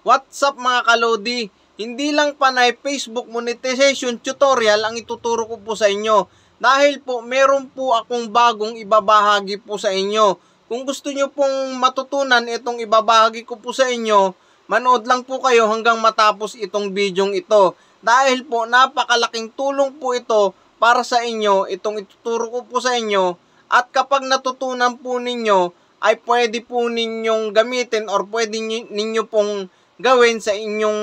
What's up mga kalodi? Hindi lang panay Facebook monetization tutorial ang ituturo ko po sa inyo. Dahil po meron po akong bagong ibabahagi po sa inyo. Kung gusto nyo pong matutunan itong ibabahagi ko po sa inyo, manood lang po kayo hanggang matapos itong bidyong ito. Dahil po napakalaking tulong po ito para sa inyo, itong ituturo ko po sa inyo. At kapag natutunan po ninyo, ay pwede po ninyong gamitin or pwede ninyo pong gawin sa inyong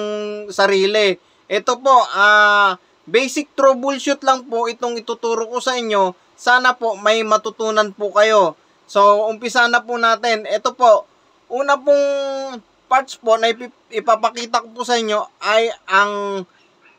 sarili. Ito po, basic troubleshoot lang po itong ituturo ko sa inyo. Sana po may matutunan po kayo. So, umpisa na po natin. Ito po, una pong parts po na ipapakita ko po sa inyo ay ang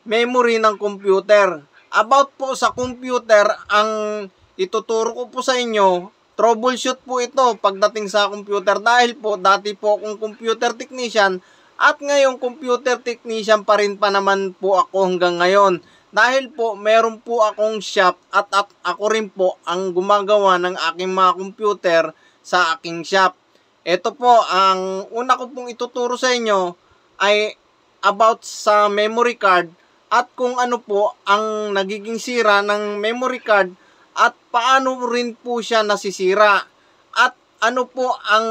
memory ng computer. About po sa computer, ang ituturo ko po sa inyo, troubleshoot po ito pagdating sa computer. Dahil po, dati po akong computer technician, at ngayong computer technician pa rin pa naman po ako hanggang ngayon. Dahil po meron po akong shop at ako rin po ang gumagawa ng aking mga computer sa aking shop. Ito po, ang una ko pong ituturo sa inyo ay about sa memory card at kung ano po ang nagiging sira ng memory card at paano rin po siya nasisira. At ano po ang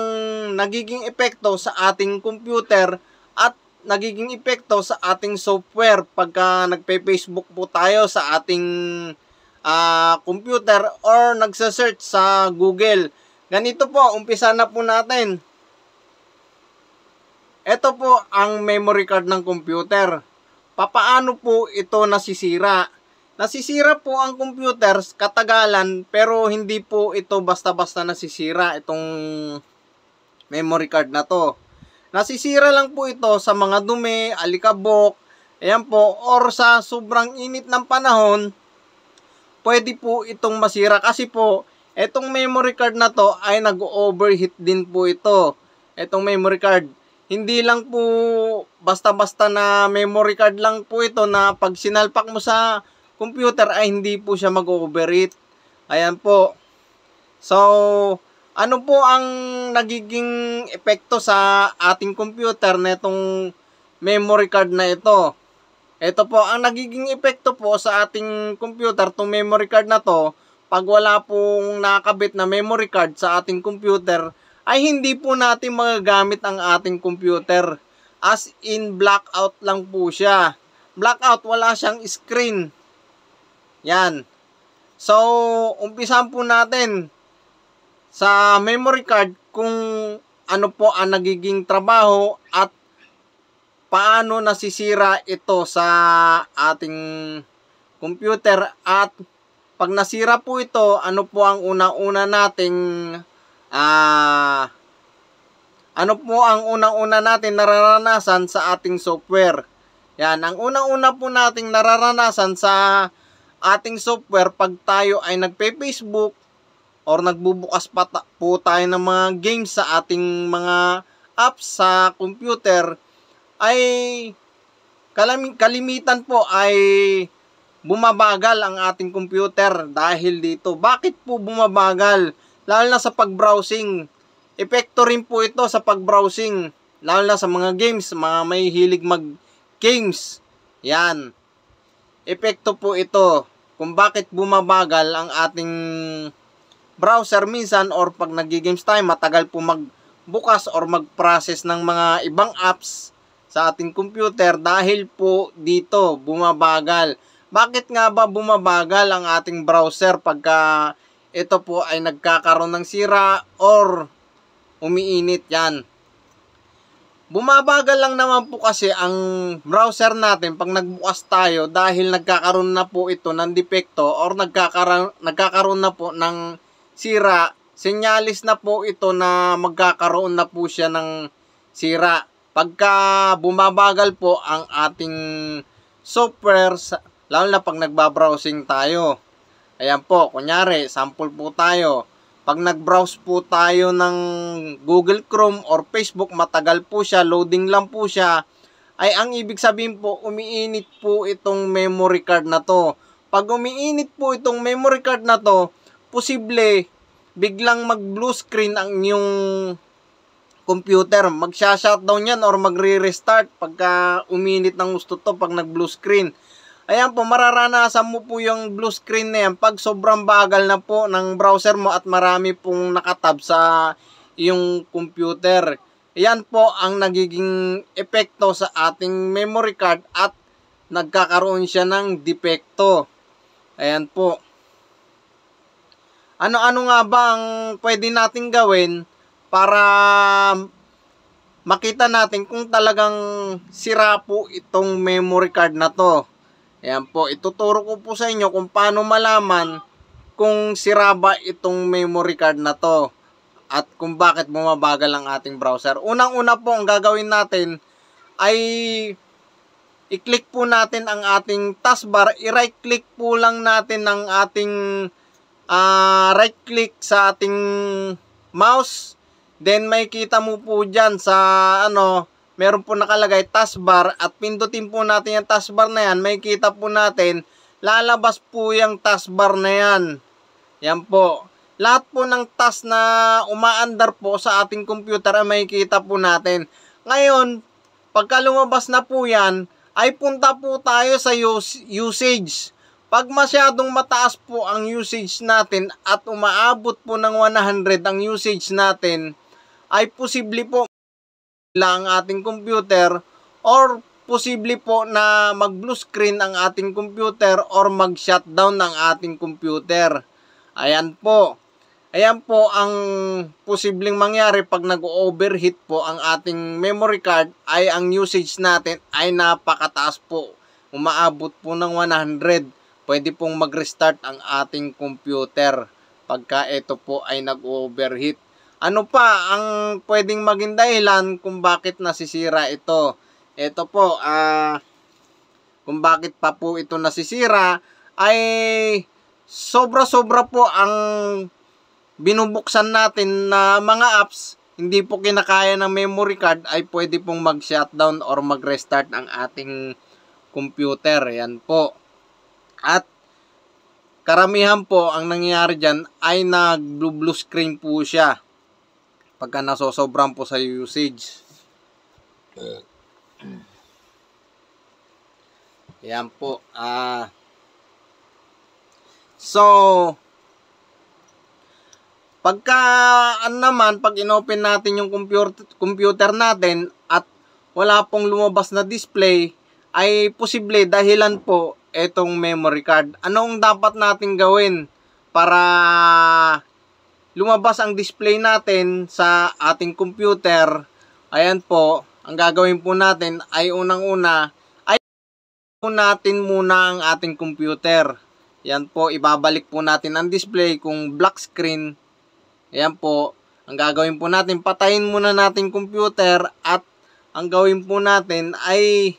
nagiging epekto sa ating computer at nagiging epekto sa ating software pagka nagpe-Facebook po tayo sa ating computer or nagsa-search sa Google. Ganito po, umpisa na po natin. Ito po ang memory card ng computer. Papaano po ito nasisira? Nasisira po ang computer katagalan pero hindi po ito basta-basta nasisira itong memory card na to. Nasisira lang po ito sa mga dumi, alikabok, ayan po, or sa sobrang init ng panahon, pwede po itong masira kasi po, itong memory card na to ay nag-overheat din po ito. Itong memory card. Hindi lang po basta-basta na memory card lang po ito na pag sinalpak mo sa computer ay hindi po siya mag-overheat. Ayan po. So, ano po ang nagiging epekto sa ating computer na itong memory card na ito? Ito po, ang nagiging epekto po sa ating computer, itong memory card na to, pag wala pong nakakabit na memory card sa ating computer, ay hindi po natin magagamit ang ating computer. As in, blackout lang po siya. Blackout, wala siyang screen. Yan. So, umpisahan po natin sa memory card kung ano po ang nagiging trabaho at paano nasisira ito sa ating computer. At pag nasira po ito, ano po ang unang-una nating nararanasan sa ating software. Yan, ang unang-una po nating nararanasan sa ating software pag tayo ay nagpe-Facebook or nagbubukas pa po tayo ng mga games sa ating mga apps sa computer, ay kalimitan po ay bumabagal ang ating computer dahil dito. Bakit po bumabagal? Lalo na sa pag-browsing. Epekto rin po ito sa pag-browsing. Lalo na sa mga games, mga may hilig mag-games. Yan. Epekto po ito kung bakit bumabagal ang ating browser minsan or pag nag-games tayo, matagal po magbukas or mag-process ng mga ibang apps sa ating computer dahil po dito bumabagal. Bakit nga ba bumabagal ang ating browser pagka ito po ay nagkakaroon ng sira or umiinit? Yan. Bumabagal lang naman po kasi ang browser natin pag nagbukas tayo dahil nagkakaroon na po ito ng depekto or nagkakaroon na po ng sira. Senyalis na po ito na magkakaroon na po siya ng sira. Pagka bumabagal po ang ating software, lalo na pag nagbabrowsing tayo. Ayan po, kunyari, sample po tayo. Pag nag-browse po tayo ng Google Chrome or Facebook, matagal po siya, loading lang po siya, ay ang ibig sabihin po, umiinit po itong memory card na to. Pag umiinit po itong memory card na to, posible biglang mag blue screen ang inyong computer. Magsha-shutdown yan or magre-restart pagka uminit ng gusto to pag nag-blue screen. Ayan po, mararanasan mo po yung blue screen na yan pag sobrang bagal na po ng browser mo at marami pong nakatab sa iyong computer. Ayan po ang nagiging epekto sa ating memory card at nagkakaroon siya ng depekto. Ayan po. Ano-ano nga ba ang pwede nating gawin para makita natin kung talagang sira po itong memory card na to? Ayan po, ituturo ko po sa inyo kung paano malaman kung sira ba itong memory card na to at kung bakit bumabagal ang ating browser. Unang-una po, ang gagawin natin ay i-click po natin ang ating taskbar. I-right click po lang natin ang ating right click sa ating mouse. Then may kita mo po dyan sa meron po nakalagay taskbar at pindutin po natin yung taskbar na yan. May kita po natin, lalabas po yung taskbar na yan. Yan po. Lahat po ng task na umaandar po sa ating computer ay may kita po natin. Ngayon, pagka lumabas na po yan, ay punta po tayo sa usage. Pag masyadong mataas po ang usage natin at umaabot po ng 100 ang usage natin, ay posible po lang ang ating computer or posible po na mag-blue screen ang ating computer or mag-shutdown ng ating computer. Ayan po. Ayan po ang posibleng mangyari pag nag-overheat po ang ating memory card ay ang usage natin ay napakataas po. Umaabot po ng 100. Pwede pong mag-restart ang ating computer pagka ito po ay nag-overheat. Ano pa ang pwedeng maging dahilan kung bakit nasisira ito? Ito po, kung bakit pa po ito nasisira ay sobra-sobra po ang binubuksan natin na mga apps, hindi po kinakaya ng memory card, ay pwede pong mag-shutdown or mag-restart ang ating computer. Yan po. At karamihan po ang nangyayari dyan ay nag-blue screen po siya pagka nasosobran po sa usage. Yan po. So, pagka pag inopen natin yung computer natin at wala pong lumabas na display, ay posible dahilan po itong memory card. Anong dapat natin gawin para lumabas ang display natin sa ating computer? Ayan po, ang gagawin po natin ay unang-una ay natin muna ang ating computer. Yan po, ibabalik po natin ang display kung black screen. Ayan po, ang gagawin po natin, patayin muna natin computer at ang gawin po natin ay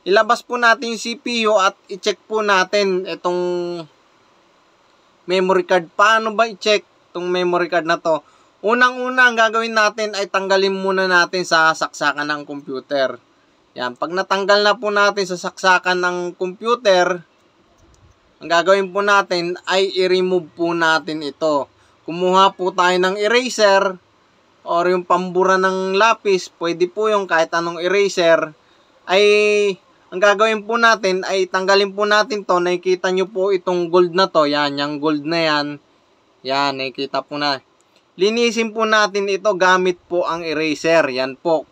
ilabas po natin yung CPU at i-check po natin itong memory card. Paano ba i-check itong memory card na to? Unang-una, ang gagawin natin ay tanggalin muna natin sa saksakan ng computer. Yan, pag natanggal na po natin sa saksakan ng computer, ang gagawin po natin ay i-remove po natin ito. Kumuha po tayo ng eraser or yung pambura ng lapis, pwede po yung kahit anong eraser, ay ang gagawin po natin ay tanggalin po natin to. Nakikita nyo po itong gold na to, yan, yung gold na yan, yan, nakikita po na. Linisin po natin ito gamit po ang eraser, yan po.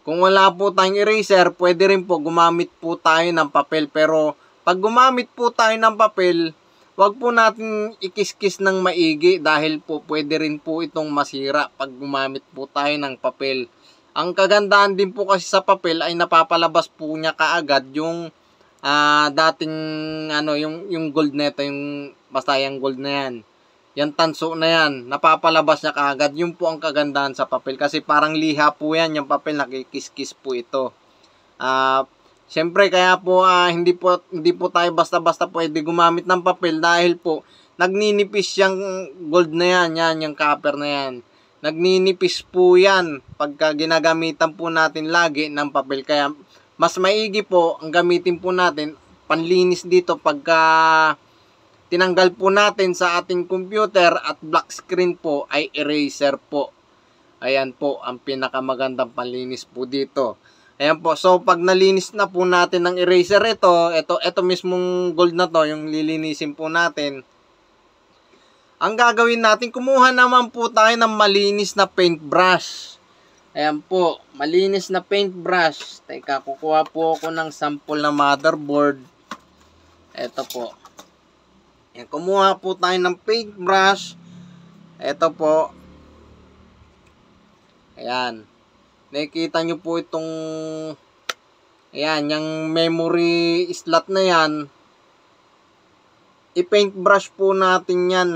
Kung wala po tayong eraser, pwede rin po gumamit po tayo ng papel, pero pag gumamit po tayo ng papel, wag po natin ikis-kis ng maigi dahil po pwede rin po itong masira pag gumamit po tayo ng papel. Ang kagandahan din po kasi sa papel ay napapalabas po niya kaagad yung dating yung gold na ito, yung basta yung gold na yan. Yan tanso na yan, napapalabas niya kaagad. Yun po ang kagandahan sa papel kasi parang liha po yan, yung papel nakikis-kis po ito. Siyempre kaya po hindi po tayo basta-basta pwede gumamit ng papel dahil po nagninipis yung gold na yan, yung copper na yan. Nagninipis po yan pagka ginagamitan po natin lagi ng papel. Kaya mas maigi po ang gamitin po natin panlinis dito pagka tinanggal po natin sa ating computer at black screen po ay eraser po. Ayan po, ang pinakamagandang panlinis po dito. Ayan po, so pag nalinis na po natin ng eraser ito mismong gold na to, yung lilinisin po natin. Ang gagawin natin, kumuha naman po tayo ng malinis na paintbrush. Ayan po, malinis na paintbrush. Teka, kukuha po ako ng sample na motherboard. Ito po. Ayan, kumuha po tayo ng paintbrush. Ito po. Ayan. Nakikita nyo po itong ayan, yung memory slot na yan. I-paintbrush po natin yan.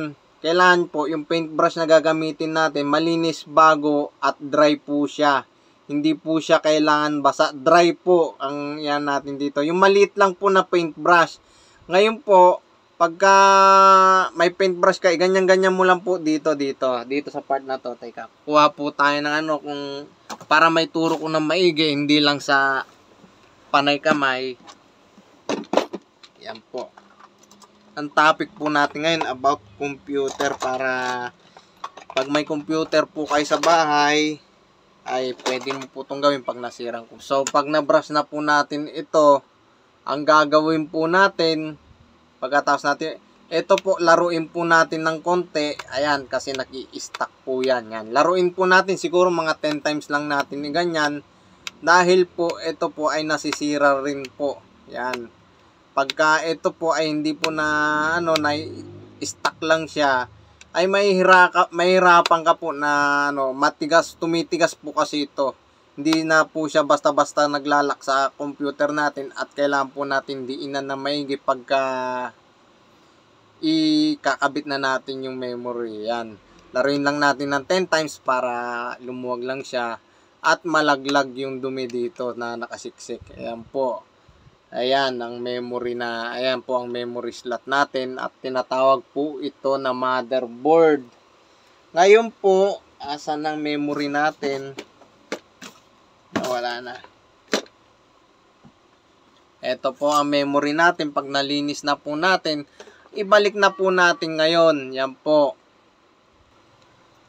Kailangan po yung paintbrush na gagamitin natin malinis, bago at dry po siya. Hindi po siya kailangan basa. Dry po ang yan natin dito. Yung maliit lang po na paintbrush. Ngayon po, pagka may paintbrush ka, ganyan-ganyan mo lang po dito sa part na to. Teka, kuha po tayo ng ano, kung para may turo ko ng maigi, hindi lang sa panay kamay. Yan po. Ang topic po natin ngayon about computer, para pag may computer po kayo sa bahay, ay pwede mo po itong gawin pag nasirang ko. So, pag na-brush na po natin ito, ang gagawin po natin, pagkatapos natin, ito po, laruin po natin ng konti. Ayan, kasi naki-stack po yan. Yan. Laruin po natin, siguro mga 10 times lang natin ni ganyan. Dahil po, ito po ay nasisira rin po. Yan. Pagka ito po ay hindi po na, ano, na-stack lang siya, ay mahirapan ka po na, ano, tumitigas po kasi ito. Hindi na po siya basta-basta naglalak sa computer natin, at kailangan po natin diinan na maigi pagka ikakabit na natin yung memory. Yan. Laruin lang natin ng 10 times para lumuwag lang siya at malaglag yung dumi dito na nakasiksik. Ayan po. Ayan ang memory na, ayan po ang memory slot natin, at tinatawag po ito na motherboard. Ngayon po, asan ang memory natin? Wala na. Ito po ang memory natin. Pag nalinis na po natin, ibalik na po natin ngayon. Yan po.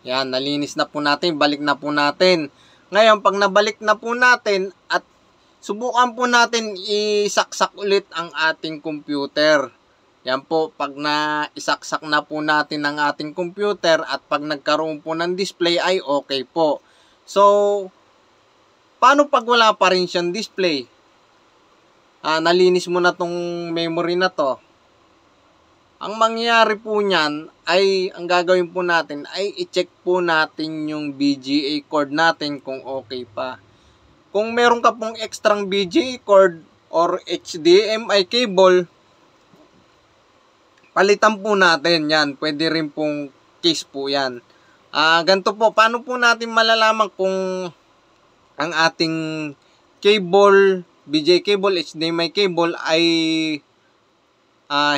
Yan, nalinis na po natin, balik na po natin. Ngayon, pag nabalik na po natin, at subukan po natin isaksak ulit ang ating computer. Yan po, pag isaksak na po natin ang ating computer, at pag nagkaroon po ng display, ay okay po. So, paano pag wala pa rin siyang display? Nalinis mo na tong memory na to. Ang mangyayari po niyan ay, ang gagawin po natin ay i-check po natin yung VGA cord natin kung okay pa. Kung meron ka pong extrang VGA cord or HDMI cable, palitan po natin yan. Pwede rin pong case po yan. Ganito po, paano po natin malalaman kung ang ating cable, VGA cable, HDMI cable ay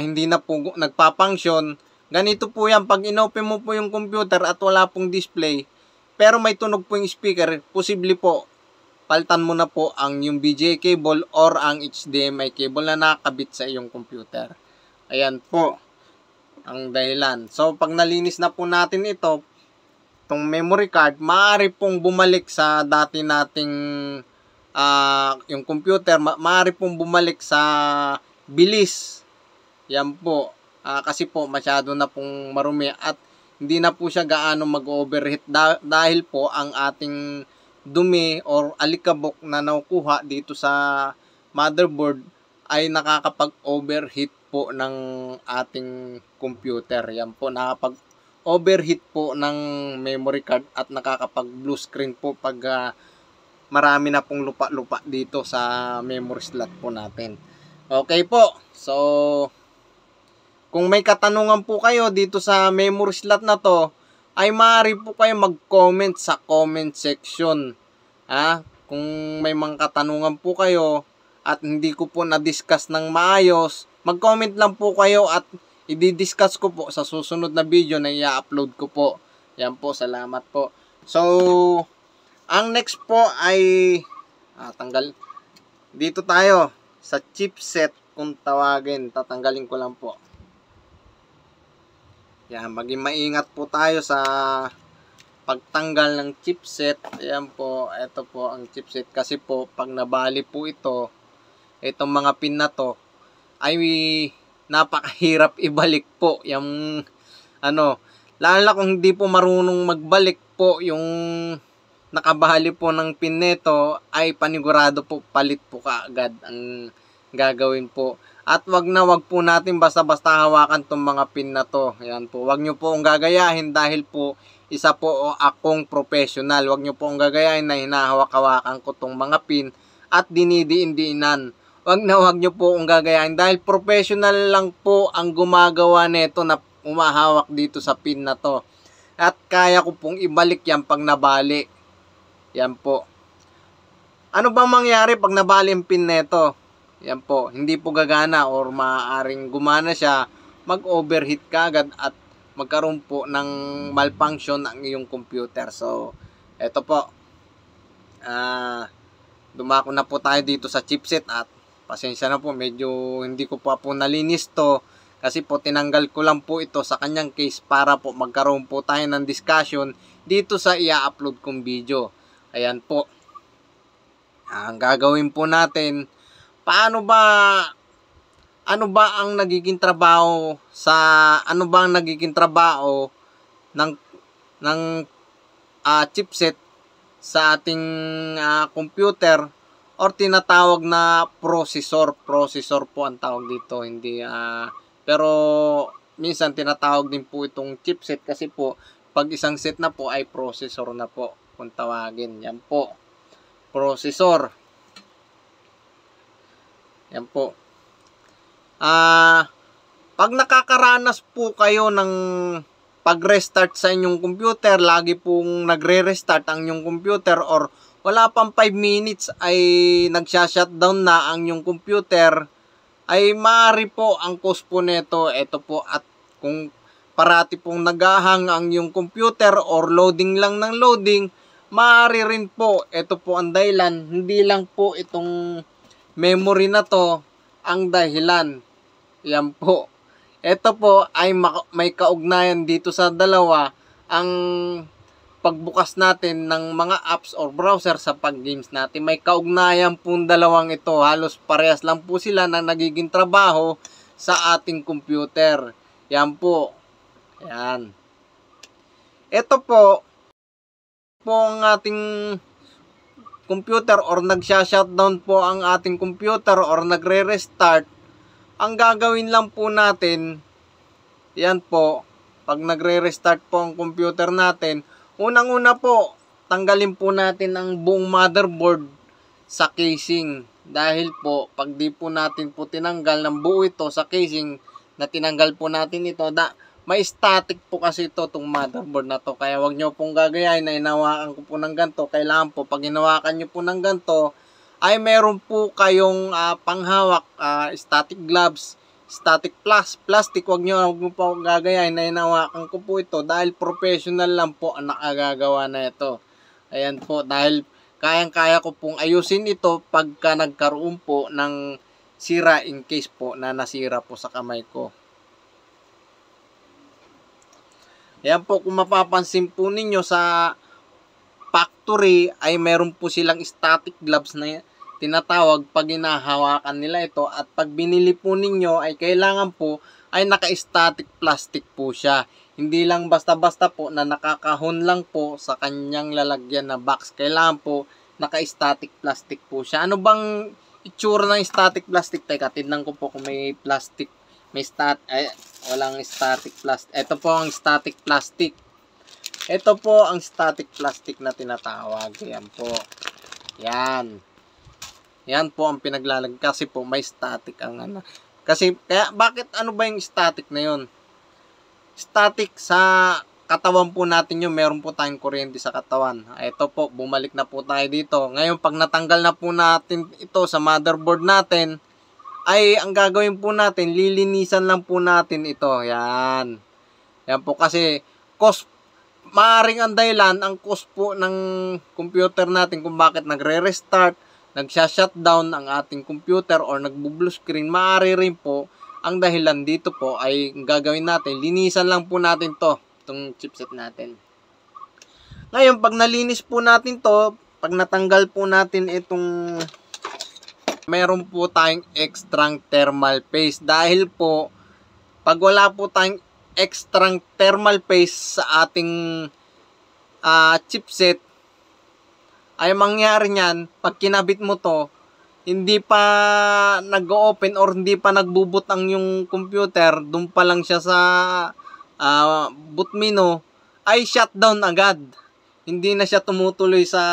hindi na po nagpa-function? Ganito po yan, pag inopen mo po yung computer at wala pong display, pero may tunog po yung speaker, posible po, palitan mo na po ang yung VGA cable or ang HDMI cable na nakakabit sa iyong computer. Ayan po ang dahilan. So, pag nalinis na po natin ito, itong memory card, maaari pong bumalik sa dati nating yung computer, maaari pong bumalik sa bilis. Yan po. Kasi po masyado na pong marumi at hindi na po siya gaano mag-overheat dahil po ang ating dumi or alikabok na nakukuha dito sa motherboard ay nakakapag-overheat po ng ating computer. Yan po, nakakapag-overheat po ng memory card at nakakapag-blue screen po pag marami na pong lupa-lupa dito sa memory slot po natin. Okay po. So, kung may katanungan po kayo dito sa memory slot na to, ay maaari po kayo mag-comment sa comment section. Kung may mga katanungan po kayo at hindi ko po na-discuss ng maayos, mag-comment lang po kayo at i-discuss ko po sa susunod na video na i-upload ko po. Yan po, salamat po. So, ang next po ay dito tayo sa chipset kung tawagin. Tatanggalin ko lang po. Yan, maging maingat po tayo sa pagtanggal ng chipset. Ayan po, ito po ang chipset. Kasi po, pag nabali po ito, itong mga pin na to, ay napakahirap ibalik po. Yung, lalo na kung hindi po marunong magbalik po, yung nakabali po ng pin nito, ay panigurado po, palit po kaagad ang gagawin po. At wag po natin basta-basta hawakan tong mga pin na to. Ayan po, wag nyo po ang gagayahin dahil po isa po akong professional. Wag nyo po ang gagayahin na hinahawak-hawakan ko tong mga pin at dinidiin-diinan. Wag nyo po ang gagayahin dahil professional lang po ang gumagawa nito na umahawak dito sa pin na to. At kaya ko pong ibalik yan pag nabali. Yan po. Ano ba mangyari pag nabali ang pin nito? Yan po, hindi po gagana or maaaring gumana siya, mag-overheat ka agad at magkaroon po ng malfunction ang iyong computer. So, eto po. Dumako na po tayo dito sa chipset at pasensya na po, medyo hindi ko pa po nalinis to kasi po tinanggal ko lang po ito sa kanyang case para po magkaroon po tayo ng discussion dito sa i-upload kong video. Ayan po. Ang gagawin po natin, ano ba ang nagiging trabaho ng chipset sa ating computer or tinatawag na processor po ang tawag dito, hindi pero minsan tinatawag din po itong chipset kasi po pag isang set na po ay processor na po kung tawagin. Yan po, processor. Yan po. Pag nakakaranas po kayo ng pag-restart sa inyong computer, lagi pong nagre-restart ang inyong computer or wala pang 5 minutes ay nagsha-shutdown na ang inyong computer, ay maaari po ang cause po nito, ito po, at kung parati pong nagahang ang inyong computer or loading lang ng loading, maaari rin po, ito po ang dahilan, hindi lang po itong memory na to ang dahilan. Yan po. Ito po ay may kaugnayan dito sa dalawa, ang pagbukas natin ng mga apps or browser sa pag-games natin. May kaugnayan po dalawang ito. Halos parehas lang po sila na nagiging trabaho sa ating computer. Yan po. Yan. Ito po ang ating computer or nagsha-shutdown po ang ating computer or nagre-restart. Ang gagawin lang po natin, yan po, pag nagre-restart po ang computer natin, unang-una po, tanggalin po natin ang buong motherboard sa casing. Dahil po, pag di po natin po tinanggal ng buo ito sa casing, na tinanggal po natin ito, may static po kasi ito, itong motherboard na to. Kaya wag nyo pong gagayahin na hinawakan ko po ng ganito. Kailangan po, pag hinawakan nyo po ng ganito, ay meron po kayong panghawak, static gloves, static plastic. Wag nyo po gagayahin na hinawakan ko po ito dahil professional lang po ang nakagagawa na ito. Ayan po, dahil kayang-kaya ko pong ayusin ito pagka nagkaroon po ng sira in case po na nasira po sa kamay ko. Ayan po, kung mapapansin po ninyo sa factory ay meron po silang static gloves na tinatawag pag hinahawakan nila ito, at pag binili po ninyo ay kailangan po ay naka-static plastic po siya. Hindi lang basta-basta po na nakakahon lang po sa kanyang lalagyan na box. Kailangan po naka-static plastic po siya. Ano bang itsura ng static plastic? Teka, tignan ko po kung may plastic. Walang static plastic. Ito po ang static plastic. Ito po ang static plastic na tinatawag. Yan po. Yan. Yan po ang pinaglalag kasi po may static ang ano. Kasi kaya bakit ano ba yung static na yun? Static sa katawan po natin yung meron po tayong kuryente sa katawan. Ito po, bumalik na po tayo dito. Ngayon pag natanggal na po natin ito sa motherboard natin, ay ang gagawin po natin, lilinisan lang po natin ito. Yan. Yan po kasi maaring ang dahilan, ang cause po ng computer natin kung bakit nagre-restart, nagsha-shutdown ang ating computer or nagbo-blue screen, maaari rin po ang dahilan dito po ay gagawin natin, linisan lang po natin itong chipset natin. Ngayon, pag nalinis po natin to, pag natanggal po natin itong, meron po tayong extrang thermal paste. Dahil po, pag wala po tayong extrang thermal paste sa ating chipset, ay mangyari niyan, pag kinabit mo to, hindi pa nag-open or hindi pa nagboot ang yung computer, doon pa lang siya sa boot menu, ay shutdown agad. Hindi na siya tumutuloy sa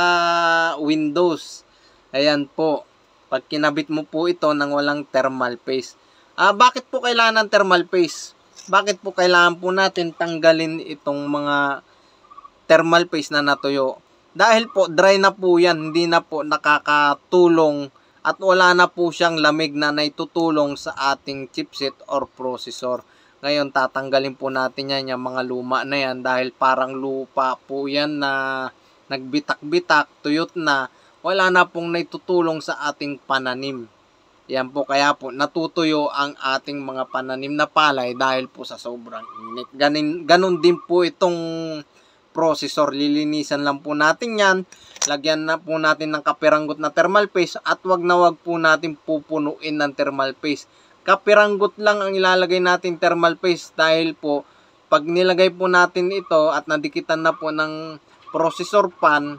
Windows. Ayan po. Pag kinabit mo po ito nang walang thermal paste. Bakit po kailangan ng thermal paste? Bakit po kailangan po natin tanggalin itong mga thermal paste na natuyo? Dahil po dry na po yan, hindi na po nakakatulong at wala na po siyang lamig na naitutulong sa ating chipset or processor. Ngayon tatanggalin po natin yan, yung mga luma na yan, dahil parang lupa po yan na nagbitak-bitak, tuyot na, wala na pong naitutulong sa ating pananim. Yan po, kaya po natutuyo ang ating mga pananim na palay dahil po sa sobrang init. Ganun din po itong processor. Lilinisan lang po natin yan. Lagyan na po natin ng kapiranggot na thermal paste at wag na wag po natin pupunuin ng thermal paste. Kapiranggot lang ang ilalagay natin thermal paste dahil po pag nilagay po natin ito at nadikitan na po ng processor pan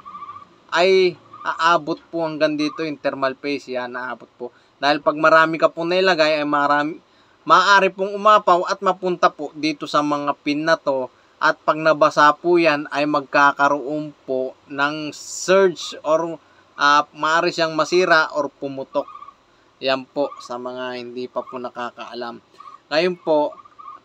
ay aabot po hanggang dito yung thermal paste. Yan, aabot po. Dahil pag marami ka po nilagay ay maaari pong umapaw at mapunta po dito sa mga pin na to. At pag nabasa po yan ay magkakaroon po ng surge or maaari siyang masira or pumutok. Yan po sa mga hindi pa po nakakaalam. Ngayon po,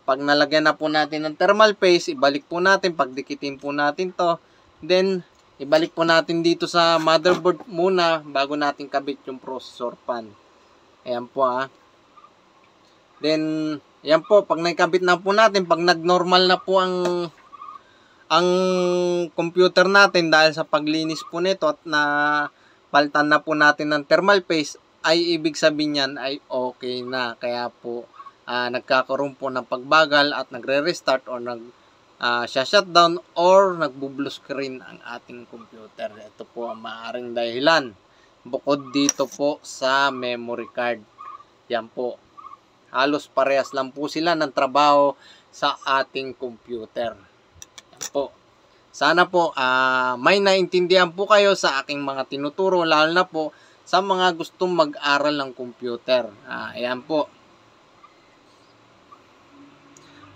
pag nalagyan na po natin ng thermal paste, ibalik po natin, pagdikitin po natin to. Then, ibalik po natin dito sa motherboard muna bago natin kabit yung processor pan. Ayan po Then, yan po, pag naikabit na po natin, pag nag-normal na po ang computer natin dahil sa paglinis po nito at na palitan na po natin ng thermal paste, ay ibig sabihin yan ay okay na. Kaya po, nagkakaroon po ng pagbagal at nagre-restart or shutdown or nagbo-blue screen ang ating computer. Ito po ang maaaring dahilan. Bukod dito po sa memory card. Yan po. Halos parehas lang po sila ng trabaho sa ating computer. Yan po. Sana po may naintindihan po kayo sa aking mga tinuturo, lalo na po sa mga gustong mag-aral ng computer. Ayan po.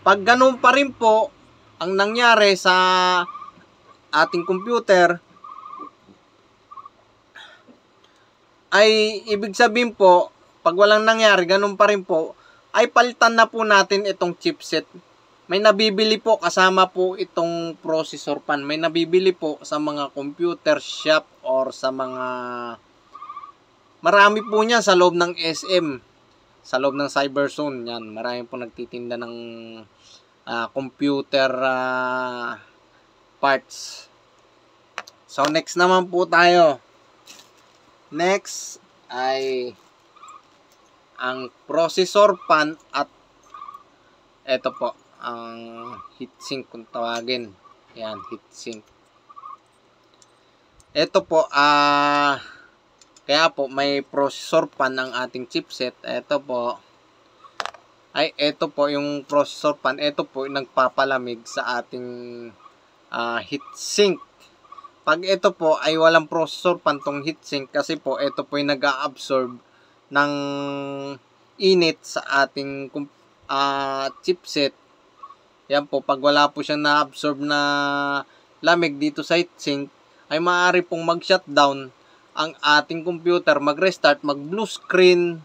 Pag ganun pa rin po ang nangyari sa ating computer, ay ibig sabihin po, pag walang nangyari, ganun pa rin po, ay palitan na po natin itong chipset. May nabibili po kasama po itong processor pan. May nabibili po sa mga computer shop or sa mga marami po niyan sa loob ng SM, sa loob ng Cyberzone. Yan, marami po nagtitinda ng computer parts. So next naman po tayo. Next ay ang processor pan at eto po ang heatsink kung tawagin. Yan, heatsink. Ito po kaya po may processor pan ang ating chipset. Ito po yung processor pan. Ito po yung nagpapalamig sa ating heatsink. Pag ito po ay walang processor pan tong heatsink, kasi po ito po yung nag-a-absorb ng init sa ating chipset. Yan po, pag wala po siyang na-absorb na lamig dito sa heatsink, ay maaari pong mag-shutdown ang ating computer, mag-restart, mag-blue screen.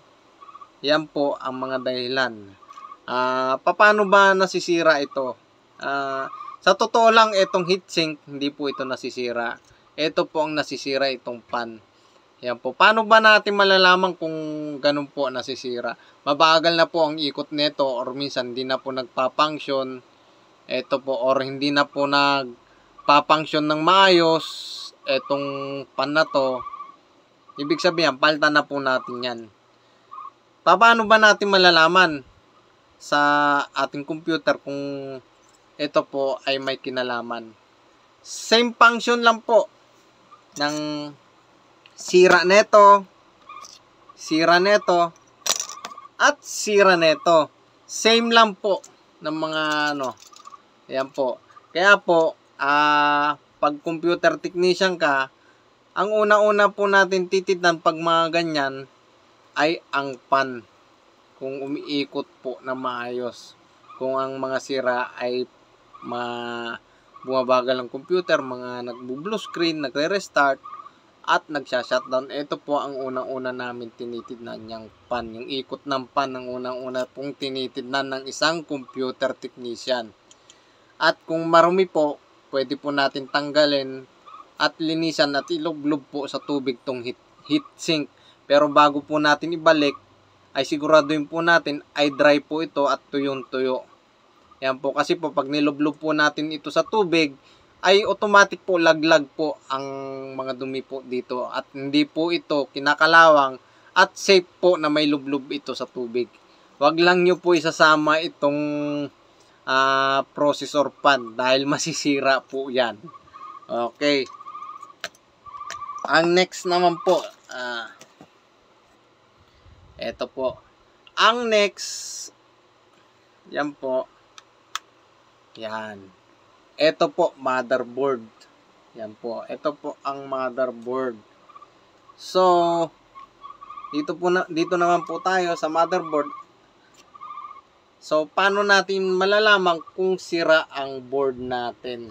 Yan po ang mga dahilan. Paano ba nasisira ito? Sa totoo lang, itong heatsink, hindi po ito nasisira. Ito po ang nasisira, itong pan. Yan po. Paano ba natin malalaman kung ganun po nasisira? Mabagal na po ang ikot nito or minsan hindi na po nagpa-function. Ito po, or hindi na po nagpa-function ng maayos itong pan na to. Ibig sabihin, palitan na po natin yan. Paano ba natin malalaman sa ating computer kung ito po ay may kinalaman? Same function lang po ng sira neto, at sira neto. Same lang po ng mga ano. Ayan po. Kaya po, pag computer technician ka, ang una-una po natin titignan pag mga ganyan ay ang pan. Kung umiikot po na maayos. Kung ang mga sira ay bumabagal ang computer, mga nagbo-blue screen, nagre-restart, at nagsha-shutdown. Ito po ang unang-una namin tinitignan, yung pan. Yung ikot ng pan ang unang-una pong tinitignan ng isang computer technician. At kung marumi po, pwede po natin tanggalin at linisan at ilublob po sa tubig tong heat sink. Pero bago po natin ibalik, ay siguraduhin po natin ay dry po ito at tuyong-tuyo. Yan po, kasi po pag nilublob po natin ito sa tubig, ay automatic po laglag po ang mga dumi po dito. At hindi po ito kinakalawang at safe po na may lublob ito sa tubig. Wag lang nyo po isasama itong processor pan dahil masisira po yan. Okay. Ang next naman po, eto po. Ang next, yan po. Yan. Ito po, motherboard. Yan po. Ito po ang motherboard. So, dito naman po tayo sa motherboard. So, paano natin malalaman kung sira ang board natin?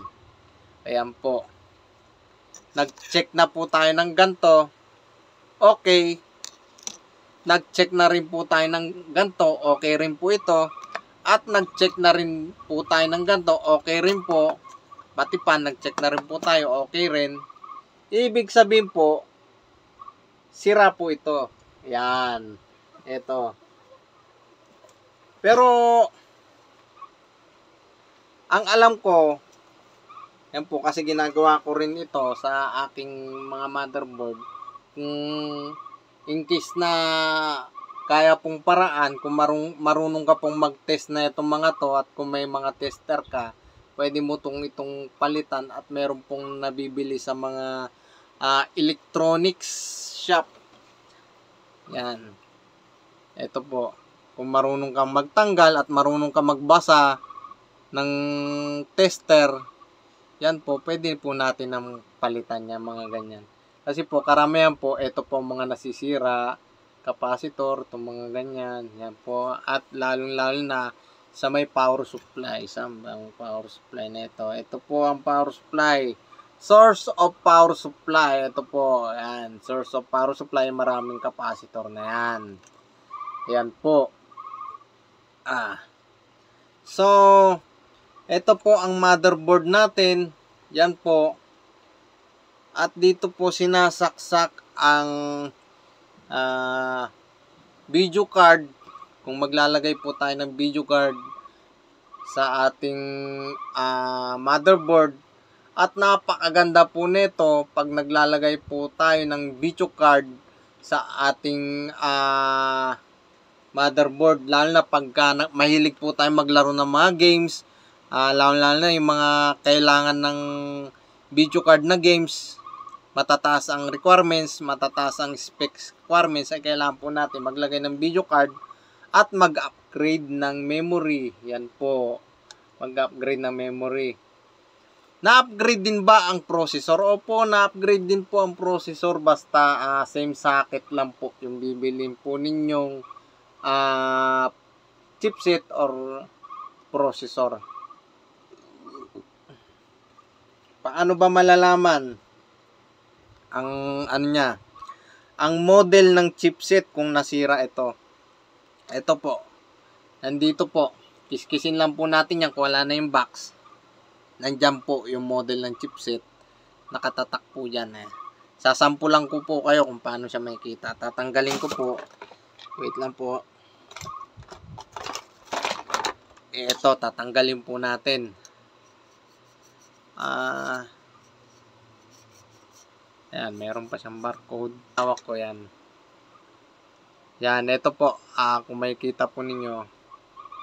Ayan po. Nag-check na po tayo ng ganto. Okay. Nag-check na rin po tayo ng ganto. Okay rin po ito. At nag-check na rin po tayo ng ganito, okay rin po. Pati pa, nag-check na rin po tayo, okay rin. Ibig sabihin po, sira po ito. Yan. Ito. Pero, ang alam ko, yan po, kasi ginagawa ko rin ito sa aking mga motherboard. In case na kaya pong paraan, kung marunong ka pong mag-test na itong mga to, at kung may mga tester ka, pwede mo itong palitan, at meron pong nabibili sa mga electronics shop. Yan. Ito po. Kung marunong kang magtanggal at marunong kang magbasa ng tester, yan po, pwede po natin ng palitan yan, mga ganyan. Kasi po, karamihan po, ito po mga nasisira, capacitor, itong mga ganyan, yan po, at lalong-lalo na sa may power supply, ang power supply na ito po ang power supply, source of power supply, ito po, yan, source of power supply, maraming capacitor na yan po, so, ito po ang motherboard natin, yan po, at dito po sinasaksak ang video card. Kung maglalagay po tayo ng video card sa ating motherboard, at napakaganda po nito pag naglalagay po tayo ng video card sa ating motherboard, lalo na pagka mahilig po tayo maglaro ng mga games, lalo na yung mga kailangan ng video card na games, matataas ang requirements, matataas ang specs requirements, ay kailangan po natin maglagay ng video card at mag-upgrade ng memory. Yan po, mag-upgrade ng memory. Na-upgrade din ba ang processor? Opo, na-upgrade din po ang processor, basta same socket lang po yung bibilin po ninyong chipset or processor. Paano ba malalaman ang ang model ng chipset kung nasira ito? Ito po, nandito po, kiskisin lang po natin yan kung wala na yung box. Nandyan po yung model ng chipset, nakatatak po dyan sasampulan ko po kayo kung paano siya makikita. Tatanggalin ko po, wait lang po, ito tatanggalin po natin. Ayan, meron pa siyang barcode. Hawak ko yan. Yan, ito po. Kung makikita po ninyo.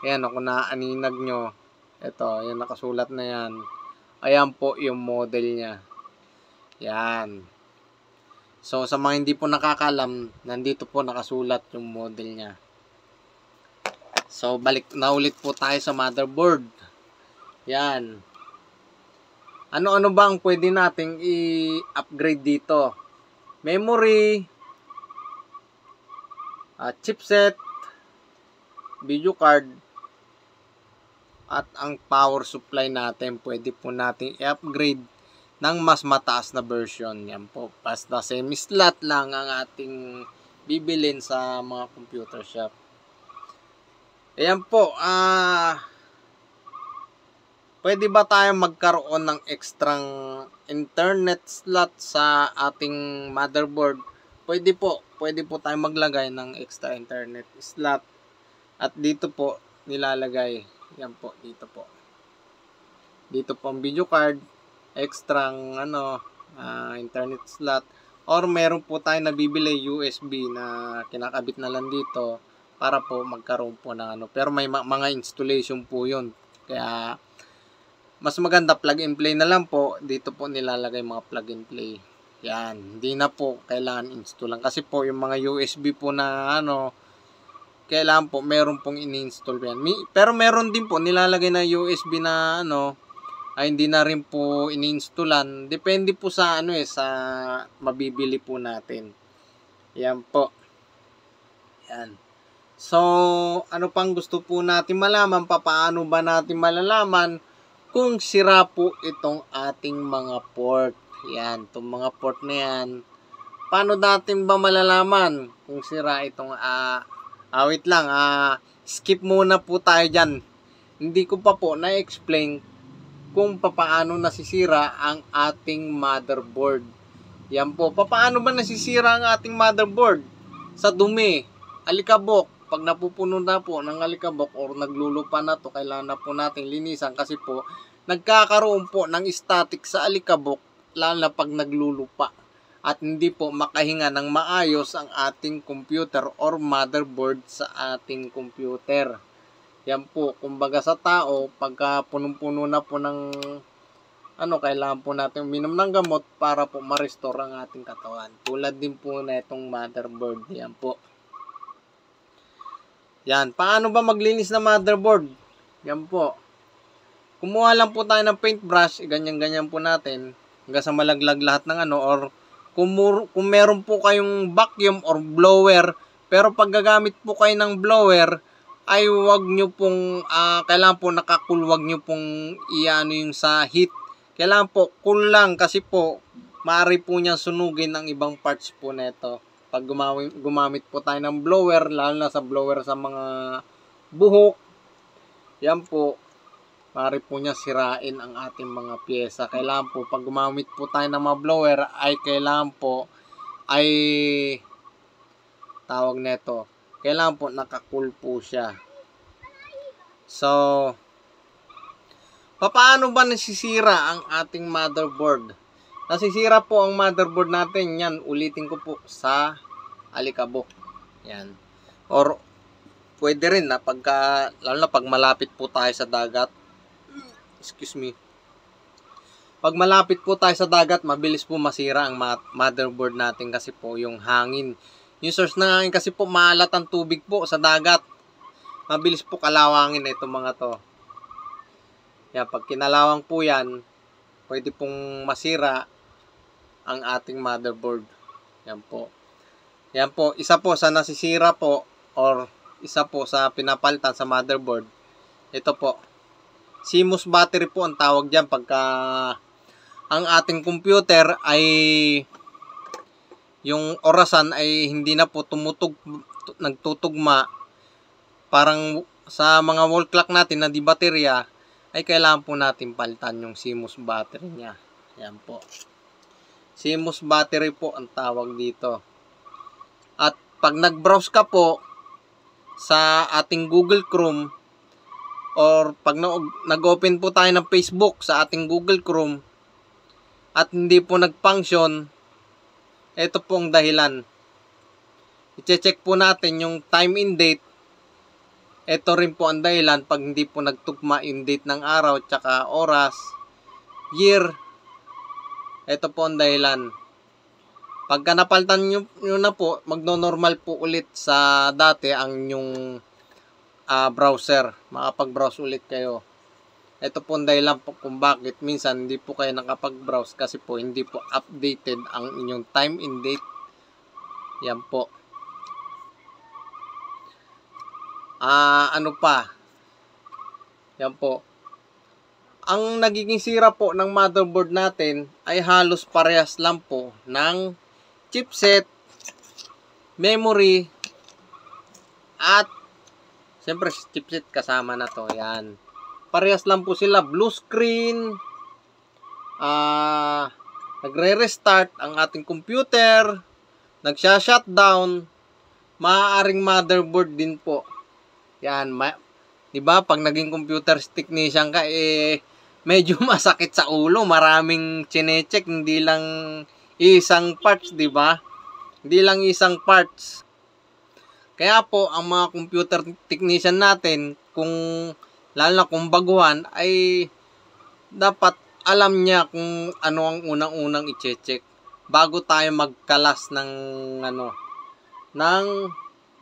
Ayan, kung naaninag nyo. Ito, ayan, nakasulat na yan. Ayan po yung model niya. Yan. So, sa mga hindi po nakakalam, nandito po nakasulat yung model niya. So, balik na ulit po tayo sa motherboard. Yan. Ano-ano ba ang pwede nating i-upgrade dito? Memory, chipset, video card, at ang power supply natin, pwede po nating i-upgrade ng mas mataas na version. Yan po, basta semi-slot lang ang ating bibilin sa mga computer shop. Ayan po, pwede ba tayo magkaroon ng extrang internet slot sa ating motherboard? Pwede po tayo maglagay ng extra internet slot. At dito po nilalagay, yan po, dito po. Dito po ang video card, extrang internet slot, or meron po tayo nabibili USB na kinakabit na lang dito para po magkaroon po ng pero may mga installation po yun, kaya mas maganda plug and play na lang po. Dito po nilalagay mga plug and play. Yan, hindi na po kailangan installan kasi po yung mga USB po na kailangan po meron pong ini-install yan. Pero meron din po nilalagay na USB na ay hindi na rin po ini-installan. Depende po sa sa mabibili po natin. Yan po. Yan. So, ano pang gusto po natin malaman? Paano ba natin malalaman kung sira po itong ating mga port? Yan, itong mga port na yan. Paano natin ba malalaman kung sira itong wait lang, skip muna po tayo dyan. Hindi ko pa po na-explain kung paano nasisira ang ating motherboard. Yan po, paano ba nasisira ang ating motherboard? Sa dumi, alikabok. Pag napupuno na po ng alikabok or naglulupa na to, kailangan na po natin linisan kasi po nagkakaroon po ng static sa alikabok, lalo na pag naglulupa. At hindi po makahinga ng maayos ang ating computer or motherboard sa ating computer. Yan po, kumbaga sa tao, pagka punong-puno na po ng kailangan po natin uminom ng gamot para po ma-restore ang ating katawan. Tulad din po na itong motherboard. Yan po. Yan, paano ba maglinis ng motherboard? Yan po. Kumuha lang po tayo ng paintbrush, ganyan-ganyan po natin, hanggang sa malaglag lahat ng or kung meron po kayong vacuum or blower, pero pag gagamit po kayo ng blower, ay wag nyo pong, kailangan po naka-cool, wag nyo pong yung sa heat. Kailangan po cool lang kasi po, maaari po niyang sunugin ang ibang parts po nito. Pag gumamit po tayo ng blower, lalo na sa blower sa mga buhok, yan po, maaari po niya sirain ang ating mga pyesa. Kailangan po, pag gumamit po tayo ng mga blower, ay kailangan po, tawag nito, kailangan po naka-cool po siya. So, paano ba nasisira ang ating motherboard? Nasisira po ang motherboard natin, yan, ulitin ko po, sa alikabok. Yan. Or, pwede rin na lalo na pag malapit po tayo sa dagat. Excuse me. Pag malapit po tayo sa dagat, mabilis po masira ang motherboard natin kasi po yung hangin. Yung source ng hangin kasi po maalat ang tubig po sa dagat. Mabilis po kalawangin itong mga to. Yan, pag kinalawang po yan, pwede pong masira ang ating motherboard. Yan po. Yan po, isa po sa nasisira po or isa po sa pinapalitan sa motherboard. Ito po. CMOS battery po ang tawag diyan pagka ang ating computer ay yung orasan ay hindi na po nagtutugma. Parang sa mga wall clock natin na di baterya ay kailangan po natin palitan yung CMOS battery niya. Yan po. CMOS battery po ang tawag dito. At pag nag-browse ka po sa ating Google Chrome or pag nag-open po tayo ng Facebook sa ating Google Chrome at hindi po nag-function, ito po ang dahilan. I-check po natin yung time and date. Ito rin po ang dahilan pag hindi po nagtugma yung date ng araw at saka oras. year. Ito po ang dahilan. Pagka napalitan nyo na po, magno-normal po ulit sa dati ang inyong browser. Makapag-browse ulit kayo. Ito po ang dahilan po kung bakit minsan hindi po kayo nakapag-browse kasi po hindi po updated ang inyong time and date. Yan po. Ano pa? Yan po. Ang nagiging sira po ng motherboard natin ay halos parehas lang po ng chipset, memory, at siyempre chipset kasama na to. Yan. Parehas lang po sila. Blue screen, nagre-restart ang ating computer, nagsha-shutdown, maaaring motherboard din po. Yan. Diba? Pag naging computer technician ka, medyo masakit sa ulo, maraming chinecheck, hindi lang isang parts, di ba? Hindi lang isang parts. Kaya po ang mga computer technician natin, lalo na kung baguhan, ay dapat alam niya kung ano ang unang-unang i-check bago tayo magkalas ng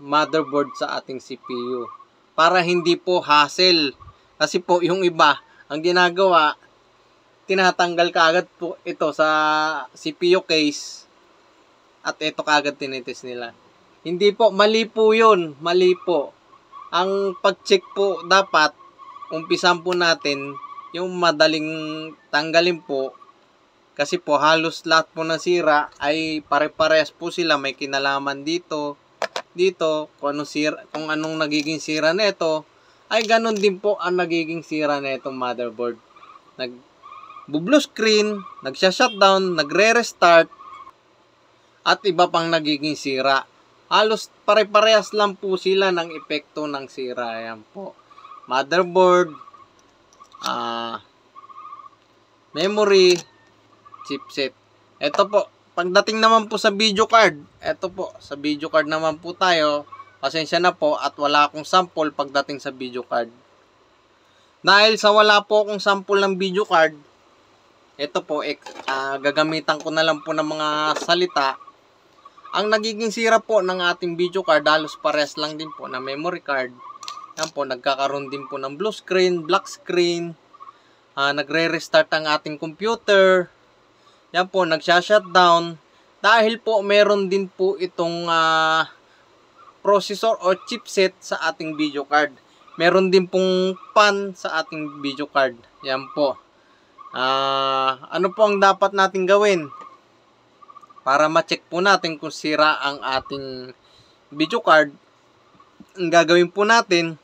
motherboard sa ating CPU. Para hindi po hassle. Kasi po yung iba, ang ginagawa, tinatanggal kaagad po ito sa CPU case at ito kaagad tinitis nila. Hindi po, mali po yun. Mali po. Ang pag-check po dapat, umpisan po natin yung madaling tanggalin po. Kasi po halos lahat po ng sira ay pare-parehas po sila. May kinalaman dito, kung anong nagiging sira nito. Ay ganun din po ang nagiging sira na itong motherboard. Nag-blue screen, nagsha-shutdown, nagre-restart, at iba pang nagiging sira. Halos pare-parehas lang po sila ng epekto ng sira. Ayan po. Motherboard, memory, chipset. Ito po. Pagdating naman po sa video card, ito po. Sa video card naman po tayo. Pasensya na po at wala akong sample pagdating sa video card. Dahil sa wala po akong sample ng video card, ito po, gagamitan ko na lang po ng mga salita. Ang nagiging sira po ng ating video card, halos parehas lang din po na memory card. Yan po, nagkakaroon din po ng blue screen, black screen. Nagre-restart ang ating computer. Yan po, nagsha-shutdown. Dahil po, meron din po itong processor o chipset sa ating video card. Meron din pong pan sa ating video card. Yan po. Ano po ang dapat natin gawin? Para ma-check po natin kung sira ang ating video card. Ang gagawin po natin,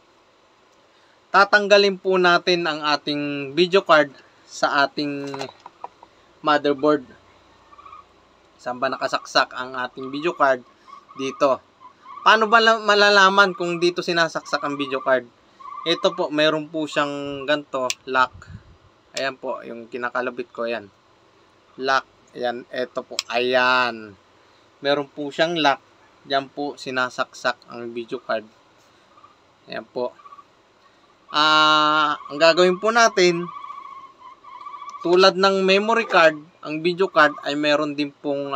tatanggalin po natin ang ating video card sa ating motherboard. Saan ba nakasaksak ang ating video card? Dito. Paano ba malalaman kung dito sinasaksak ang video card? Ito po, mayroon po siyang ganito, lock. Ayan po, yung kinakalabit ko, ayan. Lock, ayan, ito po, ayan. Meron po siyang lock. Diyan po, sinasaksak ang video card. Ayan po. Ang gagawin po natin, tulad ng memory card, ang video card ay meron din pong,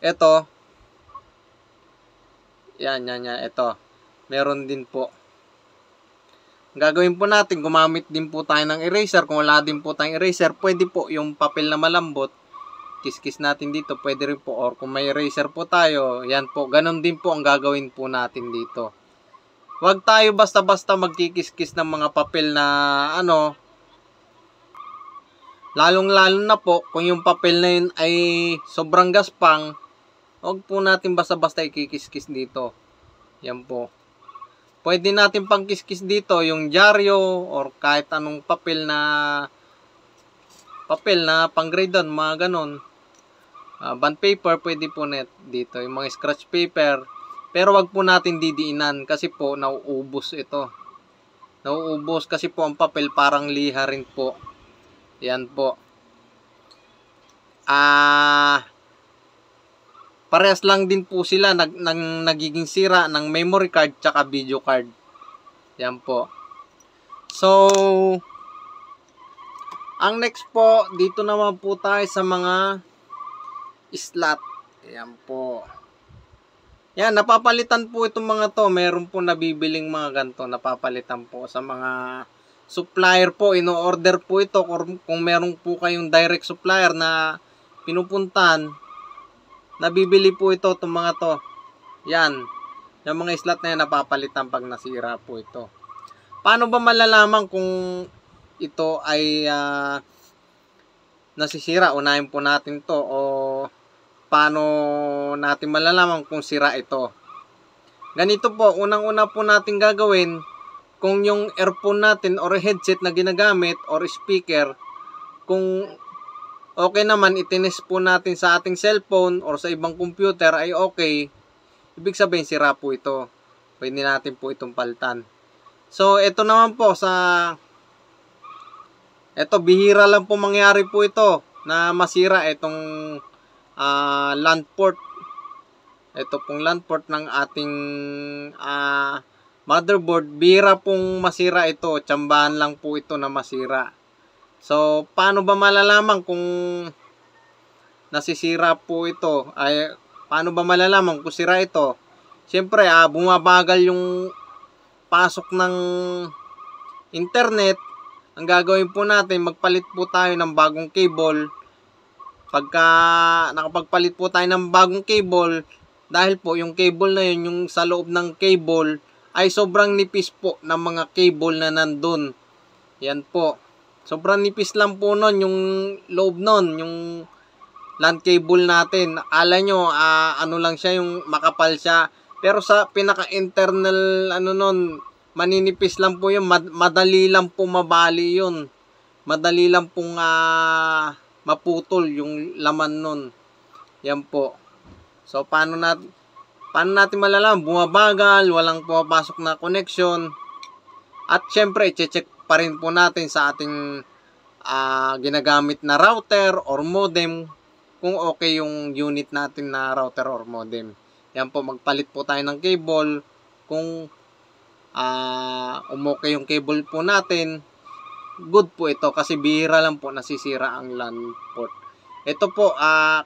ito, yan, ito. Meron din po. Gagawin po natin, gumamit din po tayo ng eraser. Kung wala din po tayong eraser, pwede po yung papel na malambot. Kiss-kiss natin dito, pwede rin po. Or kung may eraser po tayo, yan po. Ganon din po ang gagawin po natin dito. Huwag tayo basta-basta magkikis-kiss ng mga papel na lalong-lalo na po, kung yung papel na yun ay sobrang gaspang, huwag po natin basta-basta ikikis-kis dito. Yan po. Pwede natin pang kis-kis dito yung dyaryo or kahit anong papel na pang-grade doon, mga ganon. Bond paper, pwede po net dito. Yung mga scratch paper. Pero wag po natin didiinan kasi po nauubos ito. Nauubos kasi po ang papel parang liha rin po. Yan po. Parehas lang din po sila nagiging sira ng memory card tsaka video card. Yan po. So, Ang next po, dito naman po tayo sa mga slot. Ayan po. Yan, napapalitan po itong mga to. Meron po nabibiling mga ganito. Napapalitan po sa mga supplier po. Ino-order po ito. Kung meron po kayong direct supplier na pinupuntan, nabibili po ito itong mga to. Yan. Yung mga slot na yan napapalitan pag nasira po ito. Paano ba malalaman kung ito ay nasisira? Unahin po natin to. O paano natin malalaman kung sira ito? Ganito po, unang-una po natin gagawin, kung yung earphone natin or headset na ginagamit or speaker, kung okay naman, itines po natin sa ating cellphone or sa ibang computer ay okay, ibig sabihin sira po ito. Pwede natin po itong palitan. So, ito naman po ito, bihira lang po mangyari po ito na masira itong LAN port. Ito pong LAN port ng ating motherboard. Bihira pong masira ito. Tsambahan lang po ito na masira. So, paano ba malalaman kung nasisira po ito? Paano ba malalaman kung sira ito? Siyempre, bumabagal yung pasok ng internet. Ang gagawin po natin, magpalit po tayo ng bagong cable. Pagka nakapagpalit po tayo ng bagong cable, dahil po yung cable na yun, yung sa loob ng cable, ay sobrang nipis po ng mga cable na nandun. Yan po. Sobrang nipis lang po nun, yung loob nun, yung LAN cable natin. Akala nyo, ano lang siya, yung makapal siya. Pero sa pinaka-internal, nun, maninipis lang po yun. Madali lang po mabali yun. Madali lang pong maputol yung laman nun. Yan po. So, paano natin malalaman? Bumabagal, walang pumapasok na connection. At syempre, i-check pa rin po natin sa ating ginagamit na router or modem kung okay yung unit natin na router or modem. Yan po, magpalit po tayo ng cable. Kung umokay yung cable po natin, good po ito kasi bihira lang po nasisira ang LAN port. Ito po,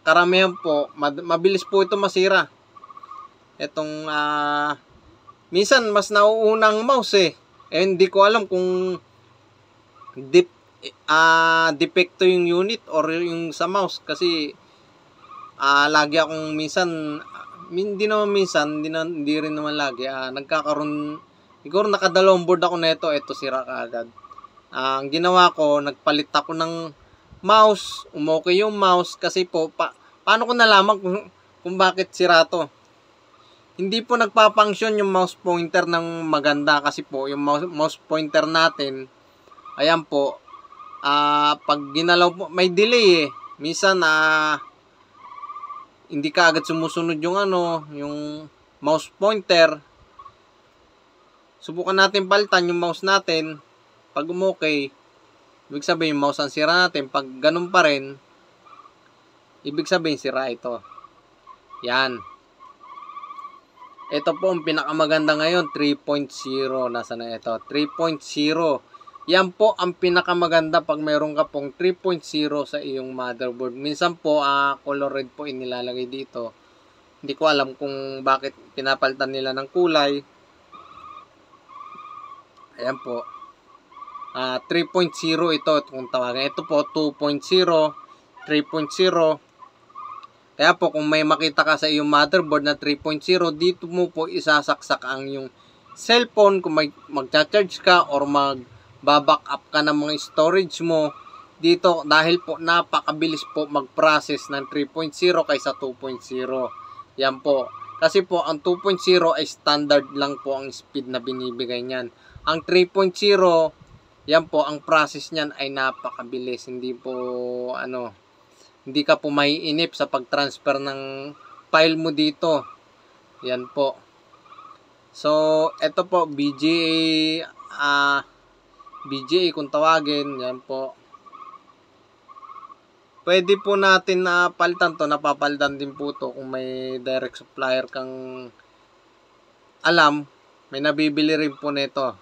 karamihan po, mabilis po ito masira. Itong, minsan mas nauunang mouse hindi ko alam kung defecto yung unit or yung sa mouse kasi lagi akong minsan, hindi rin naman lagi, nagkakaroon, siguro nakadalawang board ako nito, ito sira kaagad. Ang ginawa ko, nagpalit ako ng mouse, umokay yung mouse kasi po, paano ko nalaman kung bakit sira to? Hindi po nagpa-function yung mouse pointer ng maganda kasi po, yung mouse pointer natin, ayan po, pag ginalaw po, may delay minsan hindi ka agad sumusunod yung yung mouse pointer. Subukan natin palitan yung mouse natin. Pag umokay, ibig sabihin yung mouse ang sira natin. Pag ganun pa rin, ibig sabihin sira ito. Yan. Ito po ang pinakamaganda ngayon, 3.0. Nasa na ito? 3.0. Yan po ang pinakamaganda pag meron ka pong 3.0 sa iyong motherboard. Minsan po, color red po inilalagay dito. Hindi ko alam kung bakit pinapalitan nila ng kulay. Ayan po. 3.0 ito kung tawagan. Ito po, 2.0, 3.0. Kaya po, kung may makita ka sa iyong motherboard na 3.0, dito mo po isasaksak ang yung cellphone kung mag-charge ka or baback up ka ng mga storage mo dito dahil po napakabilis po mag-process ng 3.0 kaysa 2.0. Yan po. Kasi po ang 2.0 ay standard lang po ang speed na binibigay niyan. Ang 3.0, yan po ang process niyan ay napakabilis. Hindi po hindi ka po maiinip sa pag-transfer ng file mo dito. Yan po. So, ito po BGA kung tawagin, yan po. Pwede po natin na palitan to, napapalitan din po to kung may direct supplier kang alam, may nabibili rin po nito.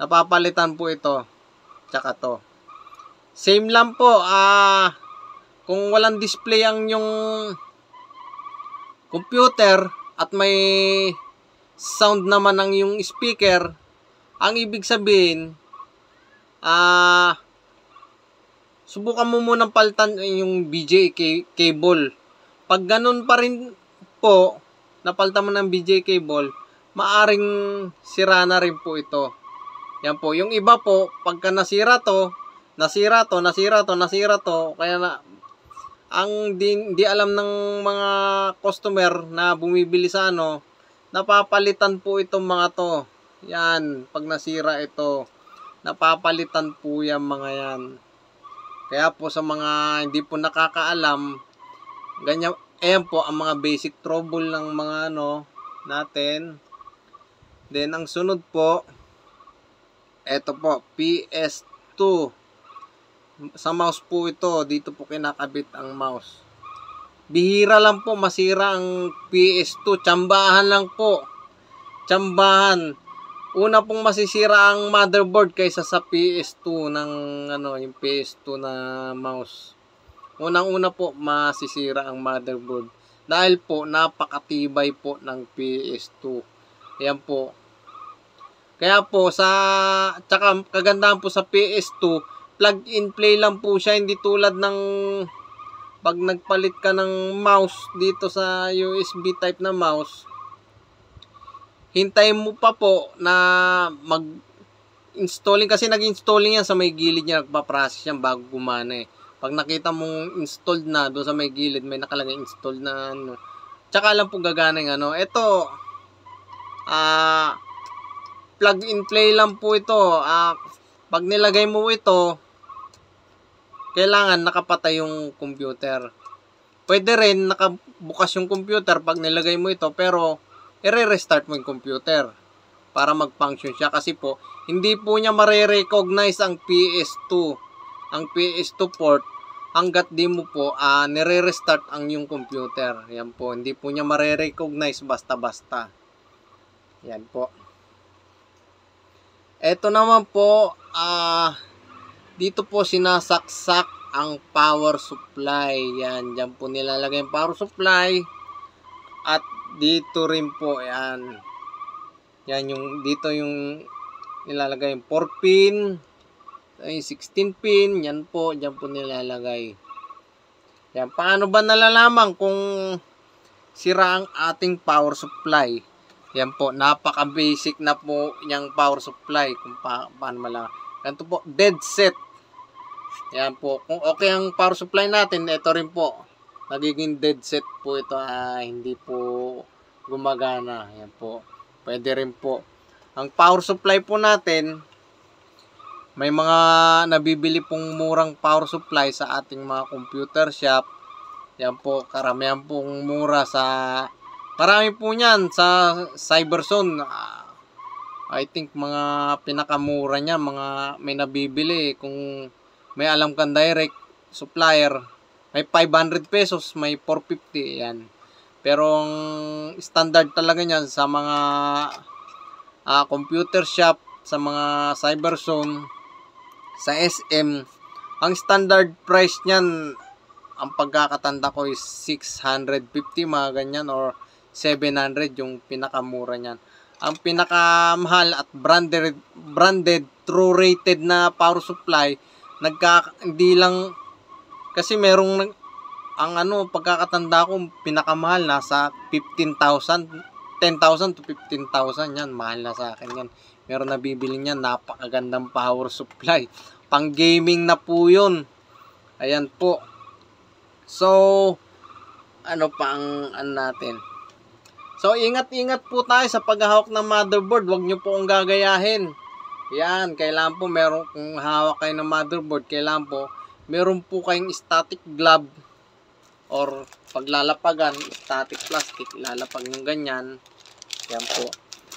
Napapalitan po ito, tsaka to. Same lang po, kung walang display ang yung computer at may sound naman ang yung speaker, ang ibig sabihin, subukan mo munang palitan yung BGA cable. Pag ganun pa rin po, napalitan mo ng BGA cable, maaring sira na rin po ito. Yan po. Yung iba po, pagka nasira to, kaya na, ang di alam ng mga customer na bumibili sa napapalitan po itong mga to. Yan, pag nasira ito, napapalitan po yan mga yan. Kaya po sa mga hindi po nakakaalam, ganyan, ayan po ang mga basic trouble ng mga natin. Then ang sunod po, eto po, PS2. Sa mouse po ito, dito po kinakabit ang mouse. Bihira lang po masira ang PS2, tsambahan lang po. Tsambahan. Una pong masisira ang motherboard kaysa sa PS2 ng yung PS2 na mouse. Unang-una po masisira ang motherboard dahil po napakatibay po ng PS2. Ayan po. Kaya po tsaka kagandahan po sa PS2, plug and play lang po siya, hindi tulad ng pag nagpalit ka ng mouse dito sa USB type na mouse. Hintayin mo pa po na mag-installing kasi nag-installing yan sa may gilid niya, nagpa-process yan bago gumana eh. Pag nakita mong installed na doon sa may gilid, may nakalagay installed na tsaka lang po gagana yung ito, plug and play lang po ito. Pag nilagay mo ito, kailangan nakapatay yung computer. Pwede rin nakabukas yung computer pag nilagay mo ito, pero i-restart mo yung computer para mag-function siya. Kasi po, hindi po niya mare-recognize ang PS2. Ang PS2 port, hanggat di mo po nire-restart ang yung computer. Yan po, hindi po niya mare-recognize basta-basta. Yan po. Ito naman po, dito po sinasaksak ang power supply. Yan, dyan po nilalagay yung power supply. At dito rin po, yan. Yan yung, dito yung nilalagay yung 4 pin. Yung 16 pin, yan po, dyan po nilalagay. Yan, paano ba nalalaman kung sira ang ating power supply? Yan po, napaka-basic na po yung power supply. Kung paano malaman. Ganito po, dead set. Yan po. Kung okay ang power supply natin, ito rin po. Nagiging dead set po ito. Hindi po gumagana. Yan po. Pwede rin po. Ang power supply po natin, may mga nabibili pong murang power supply sa ating mga computer shop. Yan po. Karamihan pong mura marami po niyan sa Cyberzone. I think mga pinakamura niya, mga may nabibili. Kung may alam kang direct supplier, may 500 pesos, may 450, yan. Pero ang standard talaga niyan sa mga computer shop, sa mga Cyberzone, sa SM, ang standard price niyan, ang pagkakatanda ko is 650, mga ganyan, or 700 yung pinakamura niyan. Ang pinakamahal at branded true rated na power supply, hindi lang kasi merong ang pagkakatanda ko pinakamahal nasa 15,000, 10,000 to 15,000 yan, mahal na sa akin yan. Meron nabibili niyan, napakagandang power supply. Pang gaming na po 'yun. Ayan po. So ano pa ang natin? So, ingat-ingat po tayo sa paghahawak ng motherboard. Huwag nyo po ang gagayahin. Yan, kailangan po meron, kung hawak kayo ng motherboard, kailangan po meron po kayong static glove or paglalapagan, static plastic, ilalapag nyo ganyan. Yan po.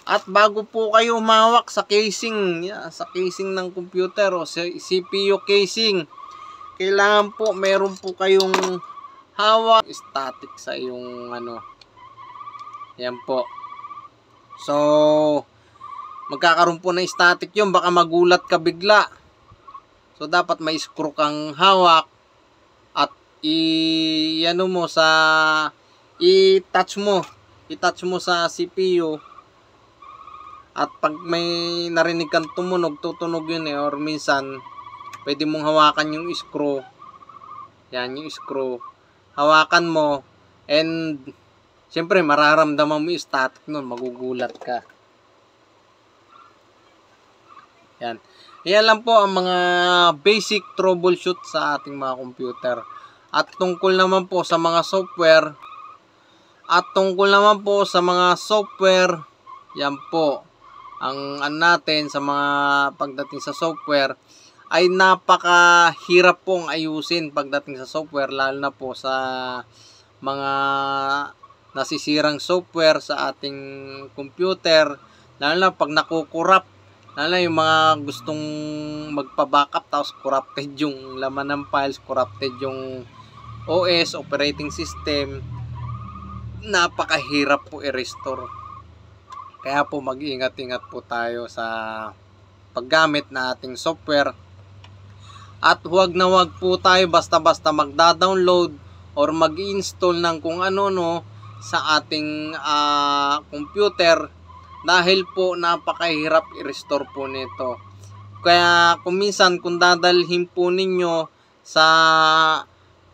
At bago po kayo umawak sa casing, sa casing ng computer o sa CPU casing, kailangan po meron po kayong hawak static sa yung yan po. So, magkakaroon po ng static yun. Baka magulat ka bigla. So dapat may screw kang hawak at i-ano mo sa i-touch mo sa CPU. At pag may narinig kang tumunog, tutunog yun or minsan pwede mong hawakan yung screw. Yan yung screw. Hawakan mo and siyempre mararamdaman mo yung static nun, magugulat ka. Yan. Yan lang po ang mga basic troubleshoot sa ating mga computer. At tungkol naman po sa mga software, yan po ang natin sa mga pagdating sa software ay napakahirap pong ayusin pagdating sa software, lalo na po sa mga nasisirang software sa ating computer, lalo na pag nakukurap, lalo na yung mga gustong magpa-backup tapos corrupted yung laman ng files, corrupted yung OS, operating system, napakahirap po i-restore. Kaya po mag-ingat-ingat po tayo sa paggamit na ating software. At huwag na huwag po tayo basta-basta magda-download or mag-install ng kung ano-no sa ating computer, dahil po napakahirap i-restore po nito. Kaya kung minsan kung dadalhin po ninyo sa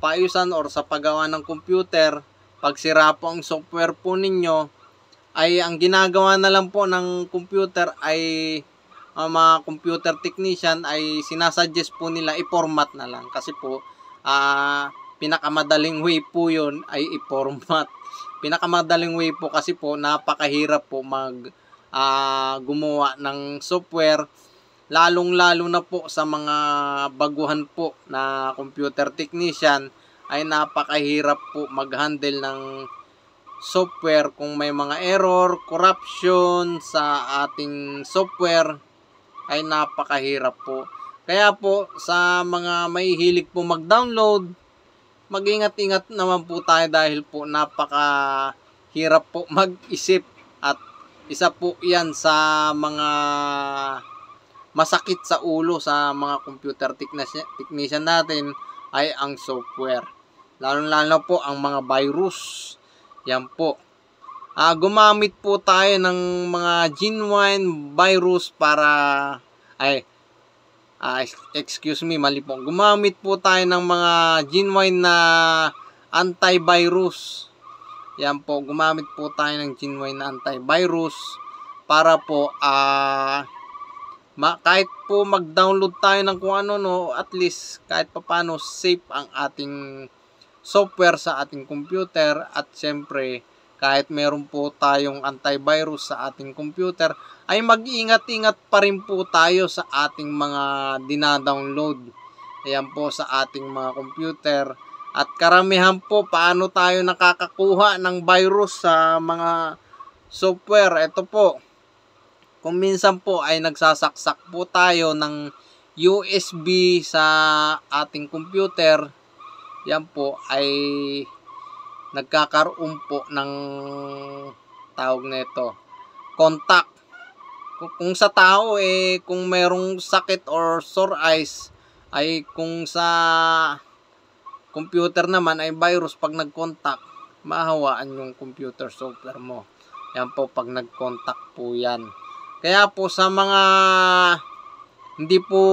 paayusan or sa paggawa ng computer, pag sira po ang software po ninyo, ay ang ginagawa na lang po ng computer ay mga computer technician ay sinasuggest po nila i-format na lang, kasi po pinakamadaling way po yun ay i-format. Pinakamadaling way po kasi po napakahirap po gumawa ng software, lalong-lalo na po sa mga baguhan po na computer technician ay napakahirap po mag-handle ng software kung may mga error, corruption sa ating software ay napakahirap po. Kaya po sa mga may hilig po mag-download, mag-ingat-ingat naman po tayo, dahil po napakahirap po mag-isip, at isa po yan sa mga masakit sa ulo sa mga computer technician natin ay ang software. Lalo-lalo po ang mga virus. Yan po. Gumamit po tayo ng mga genuine virus para mali po. Gumamit po tayo ng mga genuine na antivirus. Yan po, gumamit po tayo ng genuine na antivirus para po kahit po mag-download tayo ng kung ano, no, at least kahit papaano safe ang ating software sa ating computer. At syempre kahit meron po tayong antivirus sa ating computer, ay mag-ingat-ingat pa rin po tayo sa ating mga dinadownload. Ayan po sa ating mga computer. At karamihan po paano tayo nakakakuha ng virus sa mga software. Ito po, kung minsan po ay nagsasaksak po tayo ng USB sa ating computer, yan po ay nagkakaroon po ng tawag nito, contact. Kung sa tao kung merong sakit or sore eyes, ay kung sa computer naman ay virus, pag nag-contact, mahawaan yung computer software mo. Yan po pag nag-contact po yan. Kaya po sa mga hindi po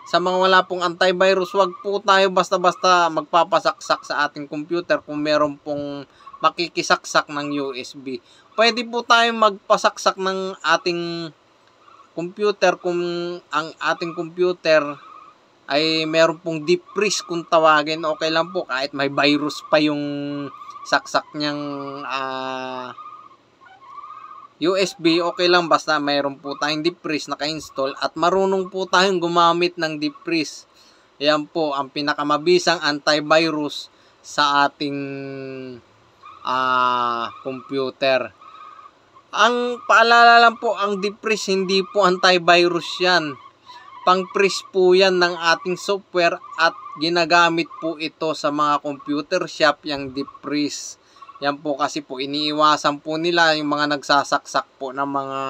sa mga wala pong antivirus, wag po tayo basta-basta magpapasaksak sa ating computer kung meron pong makikisaksak ng USB. Pwede po tayo magpasaksak ng ating computer kung ang ating computer ay meron pong deep freeze kung tawagin. Okay lang po kahit may virus pa yung saksak niyang USB, okay lang basta mayroon po tayong deep freeze naka-install at marunong po tayong gumamit ng deep freeze. Yan po ang pinakamabisang antivirus sa ating computer. Ang paalala lang po, ang deep freeze hindi po antivirus yan. Pang-freeze po yan ng ating software at ginagamit po ito sa mga computer shop, yung deep freeze. Yan po kasi po iniiwasan po nila yung mga nagsasaksak po ng mga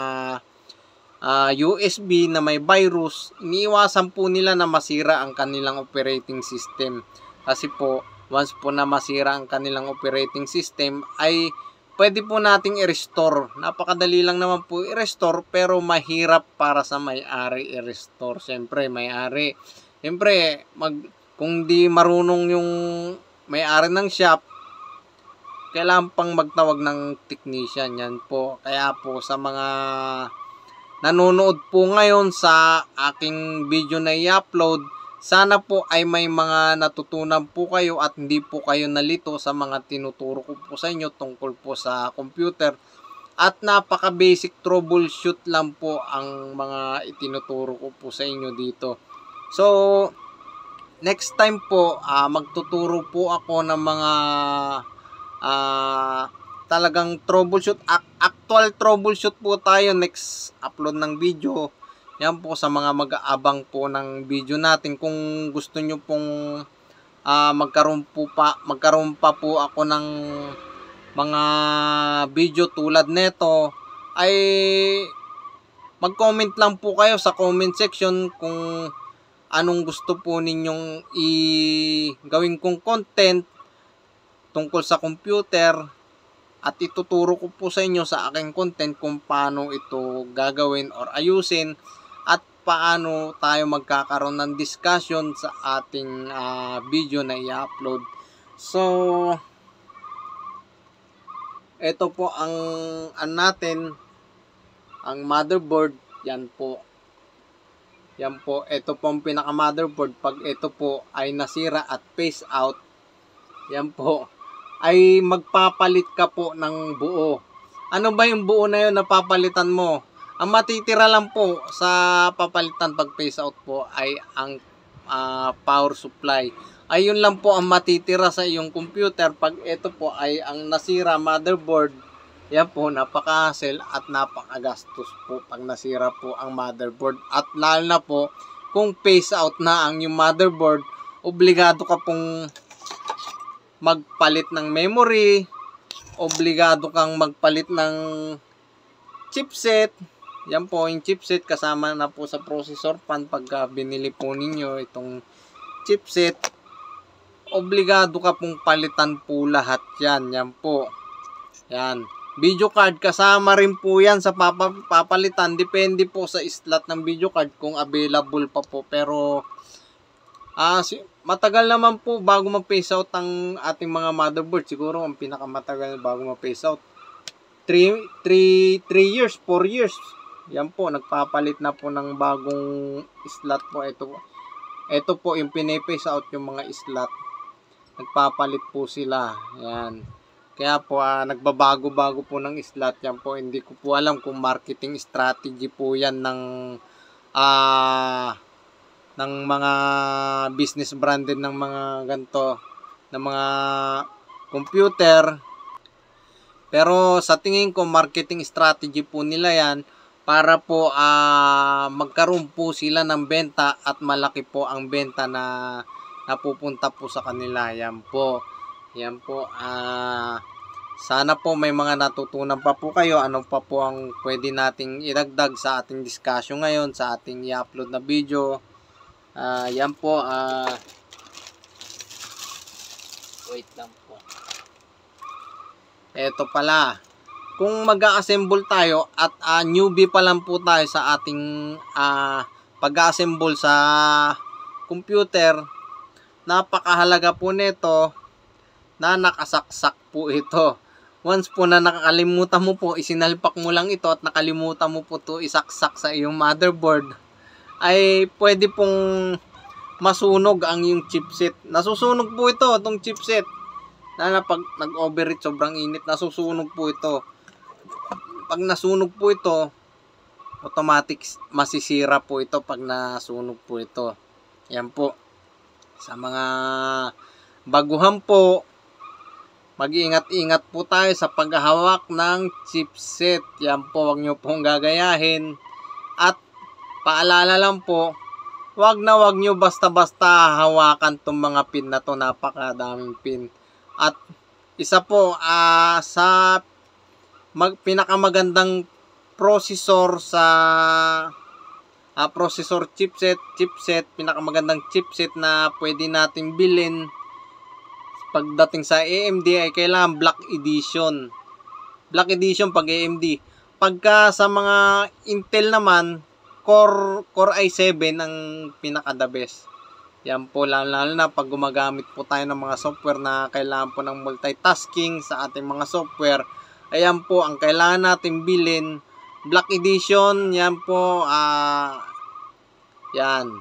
USB na may virus, iniiwasan po nila na masira ang kanilang operating system. Kasi po, once po na masira ang kanilang operating system, ay pwede po nating i-restore. Napakadali lang naman po i-restore, pero mahirap para sa may-ari i-restore. Siyempre, may-ari. Siyempre, kung di marunong yung may-ari ng shop, kailangan pang magtawag ng technician. Yan po. Kaya po sa mga nanonood po ngayon sa aking video na i-upload, sana po ay may mga natutunan po kayo at hindi po kayo nalito sa mga tinuturo ko po sa inyo tungkol po sa computer. At napaka basic troubleshoot lang po ang mga itinuturo ko po sa inyo dito. So, next time po, magtuturo po ako ng mga talagang troubleshoot, actual troubleshoot po tayo next upload ng video. Yan po sa mga mag-aabang po ng video natin. Kung gusto nyo pong magkaroon pa po ako ng mga video tulad neto, ay mag-comment lang po kayo sa comment section kung anong gusto po ninyong gawin kong content tungkol sa computer. At ituturo ko po sa inyo sa aking content kung paano ito gagawin or ayusin at paano tayo magkakaroon ng discussion sa ating video na i-upload. So, ito po ang natin, ang motherboard. Yan po. Yan po. Ito po ang pinaka motherboard. Pag ito po ay nasira at phase out, yan po, ay magpapalit ka po ng buo. Ano ba yung buo na yun na papalitan mo? Ang matitira lang po sa papalitan pag phase out po ay ang power supply. Ayun lang po ang matitira sa iyong computer. Pag ito po ay ang nasira motherboard, yan po, napaka-hassle at napakagastos po pag nasira po ang motherboard. At lalo na po, kung phase out na ang yung motherboard, obligado ka pong magpalit ng memory, obligado kang magpalit ng chipset. Yan po yung chipset, kasama na po sa processor pan pagka binili po ninyo itong chipset. Obligado ka pong palitan po lahat yan. Yan po. Yan. Video card, kasama rin po yan sa papalitan. Depende po sa slot ng video card kung available pa po. Pero matagal naman po bago ma-phase out ang ating mga motherboard. Siguro ang pinakamatagal bago ma-phase out 3 years, 4 years. Yan po, nagpapalit na po ng bagong slot po. Ito po yung pine-phase out yung mga slot. Nagpapalit po sila. Yan. Kaya po nagbabago-bago po ng slot. Yan po, hindi ko po alam kung marketing strategy po yan ng mga business branded ng mga ganito, ng mga computer. Pero sa tingin ko, marketing strategy po nila yan para po magkaroon po sila ng benta at malaki po ang benta na napupunta po sa kanila. Yan po. Yan po. Sana po may mga natutunan pa po kayo. Ano pa po ang pwede nating idagdag sa ating discussion ngayon, sa ating i-upload na video. Yan po, wait lang po. Eto pala, kung mag-a-assemble tayo at newbie pa lang po tayo sa ating pag-a-assemble sa computer, napakahalaga po nito na nakasaksak po ito. Once po na nakakalimutan mo po, isinalpak mo lang ito at nakalimutan mo po ito isaksak sa iyong motherboard, ay pwede pong masunog ang yung chipset. Nasusunog po ito, itong chipset. Na pag nag-overheat, sobrang init, nasusunog po ito. Pag nasunog po ito, automatic masisira po ito pag nasunog po ito. Yan po. Sa mga baguhan po, mag-iingat-ingat po tayo sa paghahawak ng chipset. Yan po, huwag nyo pong gagayahin. At paalala lang po, wag nyo basta-basta hawakan tong mga pin na to. Napakadaming pin. At isa po sa pinakamagandang processor sa processor chipset, pinakamagandang chipset na pwede nating bilhin pagdating sa AMD ay kailangan Black Edition. Black Edition pag AMD. Pagka sa mga Intel naman, Core i7 ang pinaka-the best. Yan po, lalo na pag gumagamit po tayo ng mga software na kailangan po ng multitasking sa ating mga software. Ayan po, ang kailangan natin bilhin. Black Edition, yan po, yan.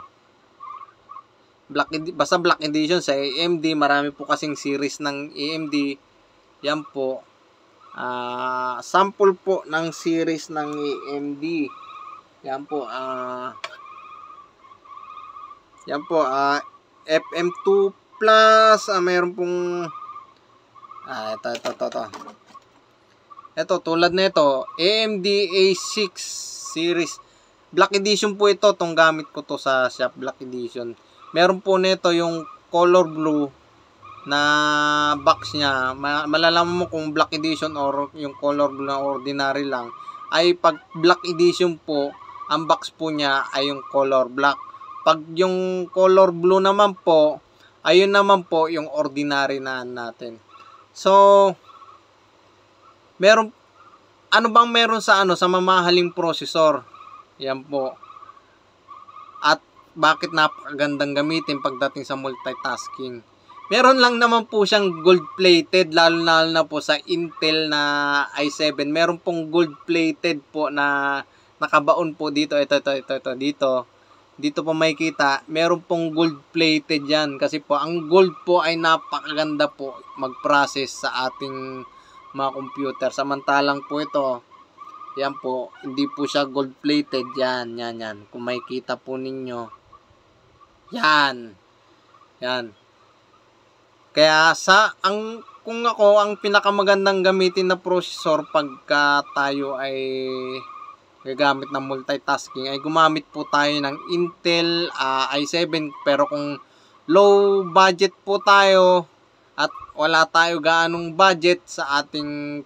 Basta Black Edition sa AMD, marami po kasing series ng AMD. Yan po. Sample po ng series ng AMD. Yan po, FM2 Plus, mayroon pong, ito, tulad nito, AMD A6 series. Black Edition po ito, itong gamit ko to sa shop, Black Edition. Meron po nito yung color blue na box niya. Malalaman mo kung Black Edition or yung color blue na ordinary lang. Ay pag Black Edition po, ang box po niya ay yung color black. Pag yung color blue naman po, ayun naman po yung ordinary na natin. So, ano bang meron sa sa mamahaling processor? Yan po. At bakit napakagandang gamitin pagdating sa multitasking? Meron lang naman po siyang gold-plated, lalo na po sa Intel na i7. Meron pong gold-plated po na nakabaon po dito. Ito, dito. Dito po makikita, meron pong gold-plated yan. Kasi po, ang gold po ay napakaganda po mag-process sa ating mga computer. Samantalang po ito, yan po, hindi po siya gold-plated. Yan. Kung makikita po ninyo, yan. Kaya kung ako, ang pinakamagandang gamitin na processor pagka tayo ay gagamit ng multitasking ay gumamit po tayo ng Intel i7, pero kung low budget po tayo at wala tayo gaanong budget sa ating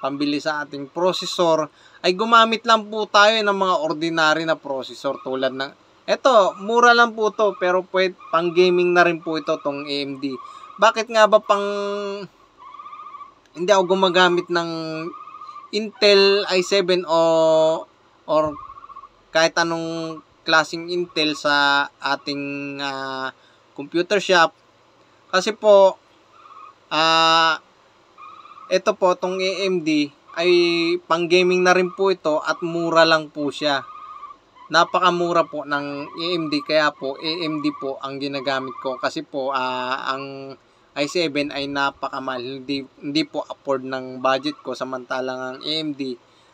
pambili sa ating processor, ay gumamit lang po tayo ng mga ordinary na processor tulad ng eto, mura lang po to, pero pang gaming na rin po ito tong AMD. Bakit nga ba hindi ako gumagamit ng Intel i7 or kahit anong klaseng Intel sa ating computer shop? Kasi po ito po, tong AMD ay pang gaming na rin po ito at mura lang po siya. Napakamura po ng AMD, kaya po AMD po ang ginagamit ko kasi po ang i7 ay napakamahal, hindi po afford ng budget ko, samantalang ang AMD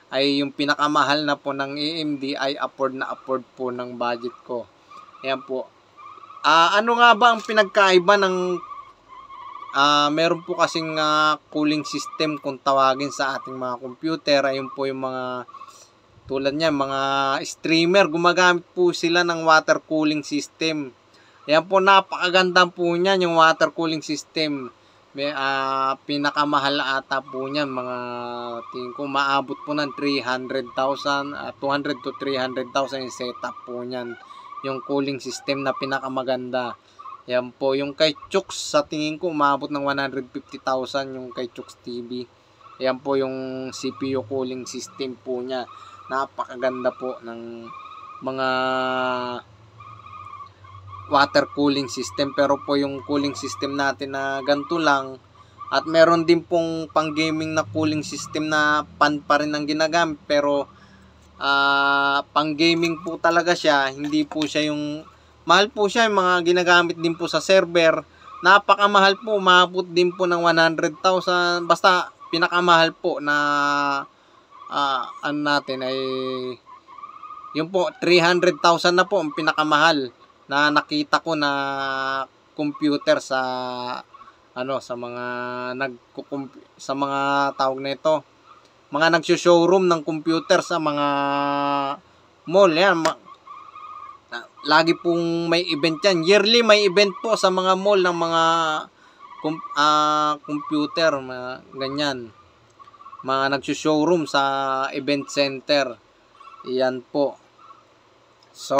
ay yung pinakamahal na po ng AMD ay afford po ng budget ko. Ayan po. Ano nga ba ang pinagkaiba ng meron po kasing cooling system kung tawagin sa ating mga computer? Ayun po yung mga tulad niya, mga streamer, gumagamit po sila ng water cooling system. Ayan po, napakaganda po niyan yung water cooling system. Pinakamahal ata po niyan, mga tingin ko maabot po ng 300,000, 200 to 300,000 yung setup po niyan. Yung cooling system na pinakamaganda. Ayan po, yung kay Choox sa tingin ko maabot ng 150,000 yung kay Choox TV. Ayan po yung CPU cooling system po niya. Napakaganda po ng mga water cooling system, pero po yung cooling system natin na ganito lang, at meron din pong pang gaming na cooling system na pan pa rin ang ginagamit, pero pang gaming po talaga siya, hindi po siya yung mahal po siya, yung mga ginagamit din po sa server, napakamahal po, umabot din po ng 100,000, basta pinakamahal po na ano natin ay yung po 300,000 na po ang pinakamahal na nakita ko na computer sa sa mga sa mga tawag na ito, mga nagso-showroom ng computer sa mga mall. Yan, lagi pong may event yan, yearly may event po sa mga mall ng mga computer, ganyan. mga nagsushowroom sa event center. Yan po. So,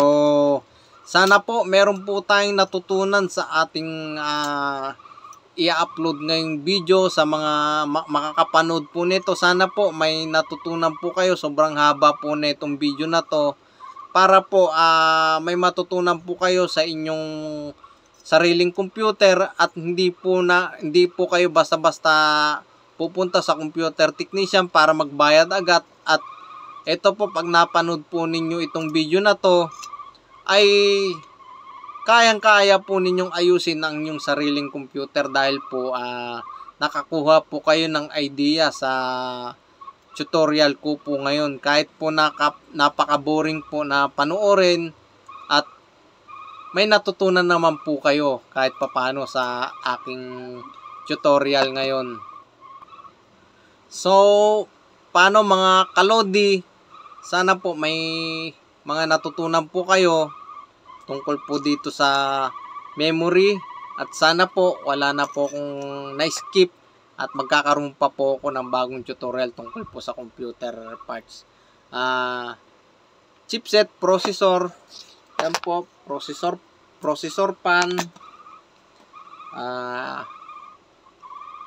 sana po meron po tayong natutunan sa ating i-upload ngayong video sa mga makakapanood po nito. Sana po may natutunan po kayo. Sobrang haba po nitong video na to. Para po may matutunan po kayo sa inyong sariling computer at hindi po kayo basta-basta pupunta sa computer technician para magbayad agad. At ito po, pag napanood po ninyo itong video na to, ay kayang-kaya po ninyong ayusin ang inyong sariling computer dahil po nakakuha po kayo ng idea sa tutorial ko po ngayon. Kahit po napaka-boring po na panoorin, at may natutunan naman po kayo kahit papano sa aking tutorial ngayon. So, paano mga kalodi? Sana po may mga natutunan po kayo tungkol po dito sa memory, at sana po wala na po akong na-skip at magkakaroon pa po ako ng bagong tutorial tungkol po sa computer parts. Chipset, processor, yan po, processor pan,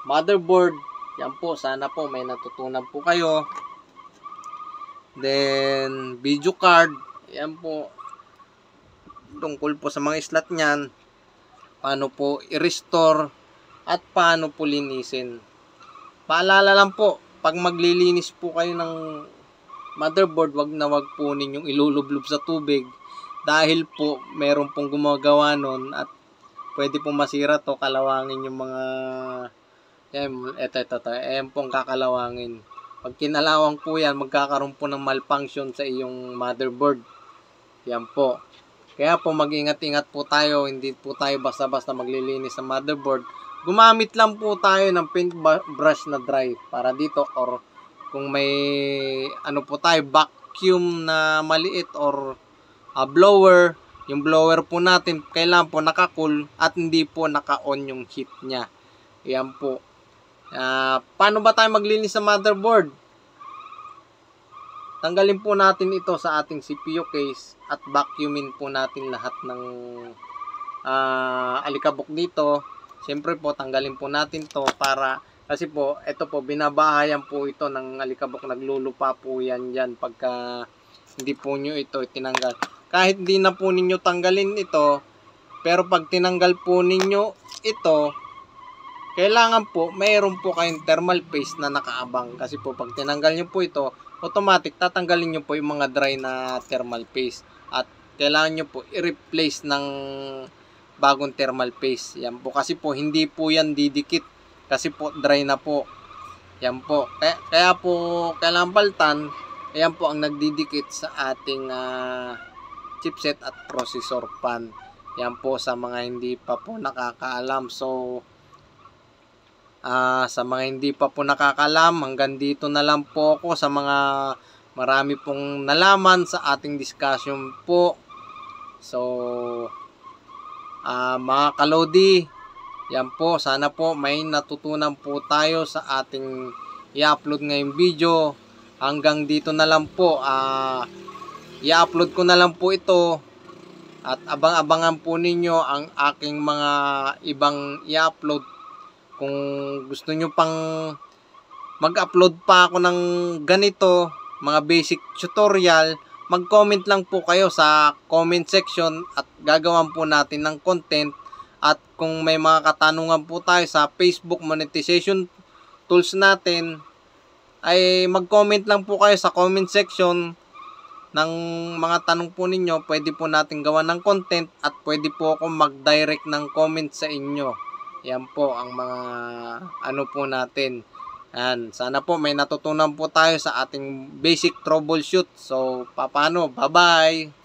motherboard, yan po, sana po may natutunan po kayo. Then, video card, yan po, tungkol po sa mga slot niyan, paano po i-restore at paano po linisin. Paalala lang po, pag maglilinis po kayo ng motherboard, wag po ninyong ilulublob sa tubig dahil po meron pong gumagawa nun at pwede pong masira to, kalawangin yung mga ayan pong kakalawangin. Pag kinalawang po yan, magkakaroon po ng malfunction sa iyong motherboard. Yan po. Kaya po mag-ingat-ingat po tayo, hindi po tayo basta-basta maglilinis sa motherboard. Gumamit lang po tayo ng paintbrush na dry para dito, or kung may po tayo, vacuum na maliit or blower, yung blower po natin kailangan po naka-cool at hindi po naka-on yung heat niya. Yan po. Paano ba tayo maglinis sa motherboard? Tanggalin po natin ito sa ating CPU case at vacuumin po natin lahat ng alikabok dito. Siyempre po, tanggalin po natin to kasi po, ito po, binabahayan po ito ng alikabok. Naglulupa po yan dyan pagka hindi po nyo ito tinanggal. Kahit hindi na po ninyo tanggalin ito, pero pag tinanggal po ninyo ito, kailangan po, mayroon po kayong thermal paste na nakaabang. Kasi po, pag tinanggal nyo po ito, automatic, tatanggalin nyo po yung mga dry na thermal paste. At kailangan nyo po i-replace ng bagong thermal paste. Yan po, kasi po, hindi po yan didikit. Kasi po, dry na po. Yan po. Kaya po, kailangan paltan. Ayan po ang nagdidikit sa ating chipset at processor pan. Yan po sa mga hindi pa po nakakaalam. So, sa mga hindi pa po nakakalam, hanggang dito na lang po ako sa mga marami pong nalaman sa ating discussion po. So, mga kalodi, yan po, sana po may natutunan po tayo sa ating i-upload ngayong video. Hanggang dito na lang po, i-upload ko na lang po ito at abang-abangan po ninyo ang aking mga ibang i-upload. Kung gusto nyo pang mag-upload pa ako ng ganito, mga basic tutorial, mag-comment lang po kayo sa comment section at gagawan po natin ng content. At kung may mga katanungan po tayo sa Facebook monetization tools natin, ay mag-comment lang po kayo sa comment section ng mga tanong po ninyo. Pwede po natin gawa ng content at pwede po ako mag-direct ng comment sa inyo. Yan po ang mga po natin. Yan. Sana po may natutunan po tayo sa ating basic troubleshoot. So, paano? Bye-bye!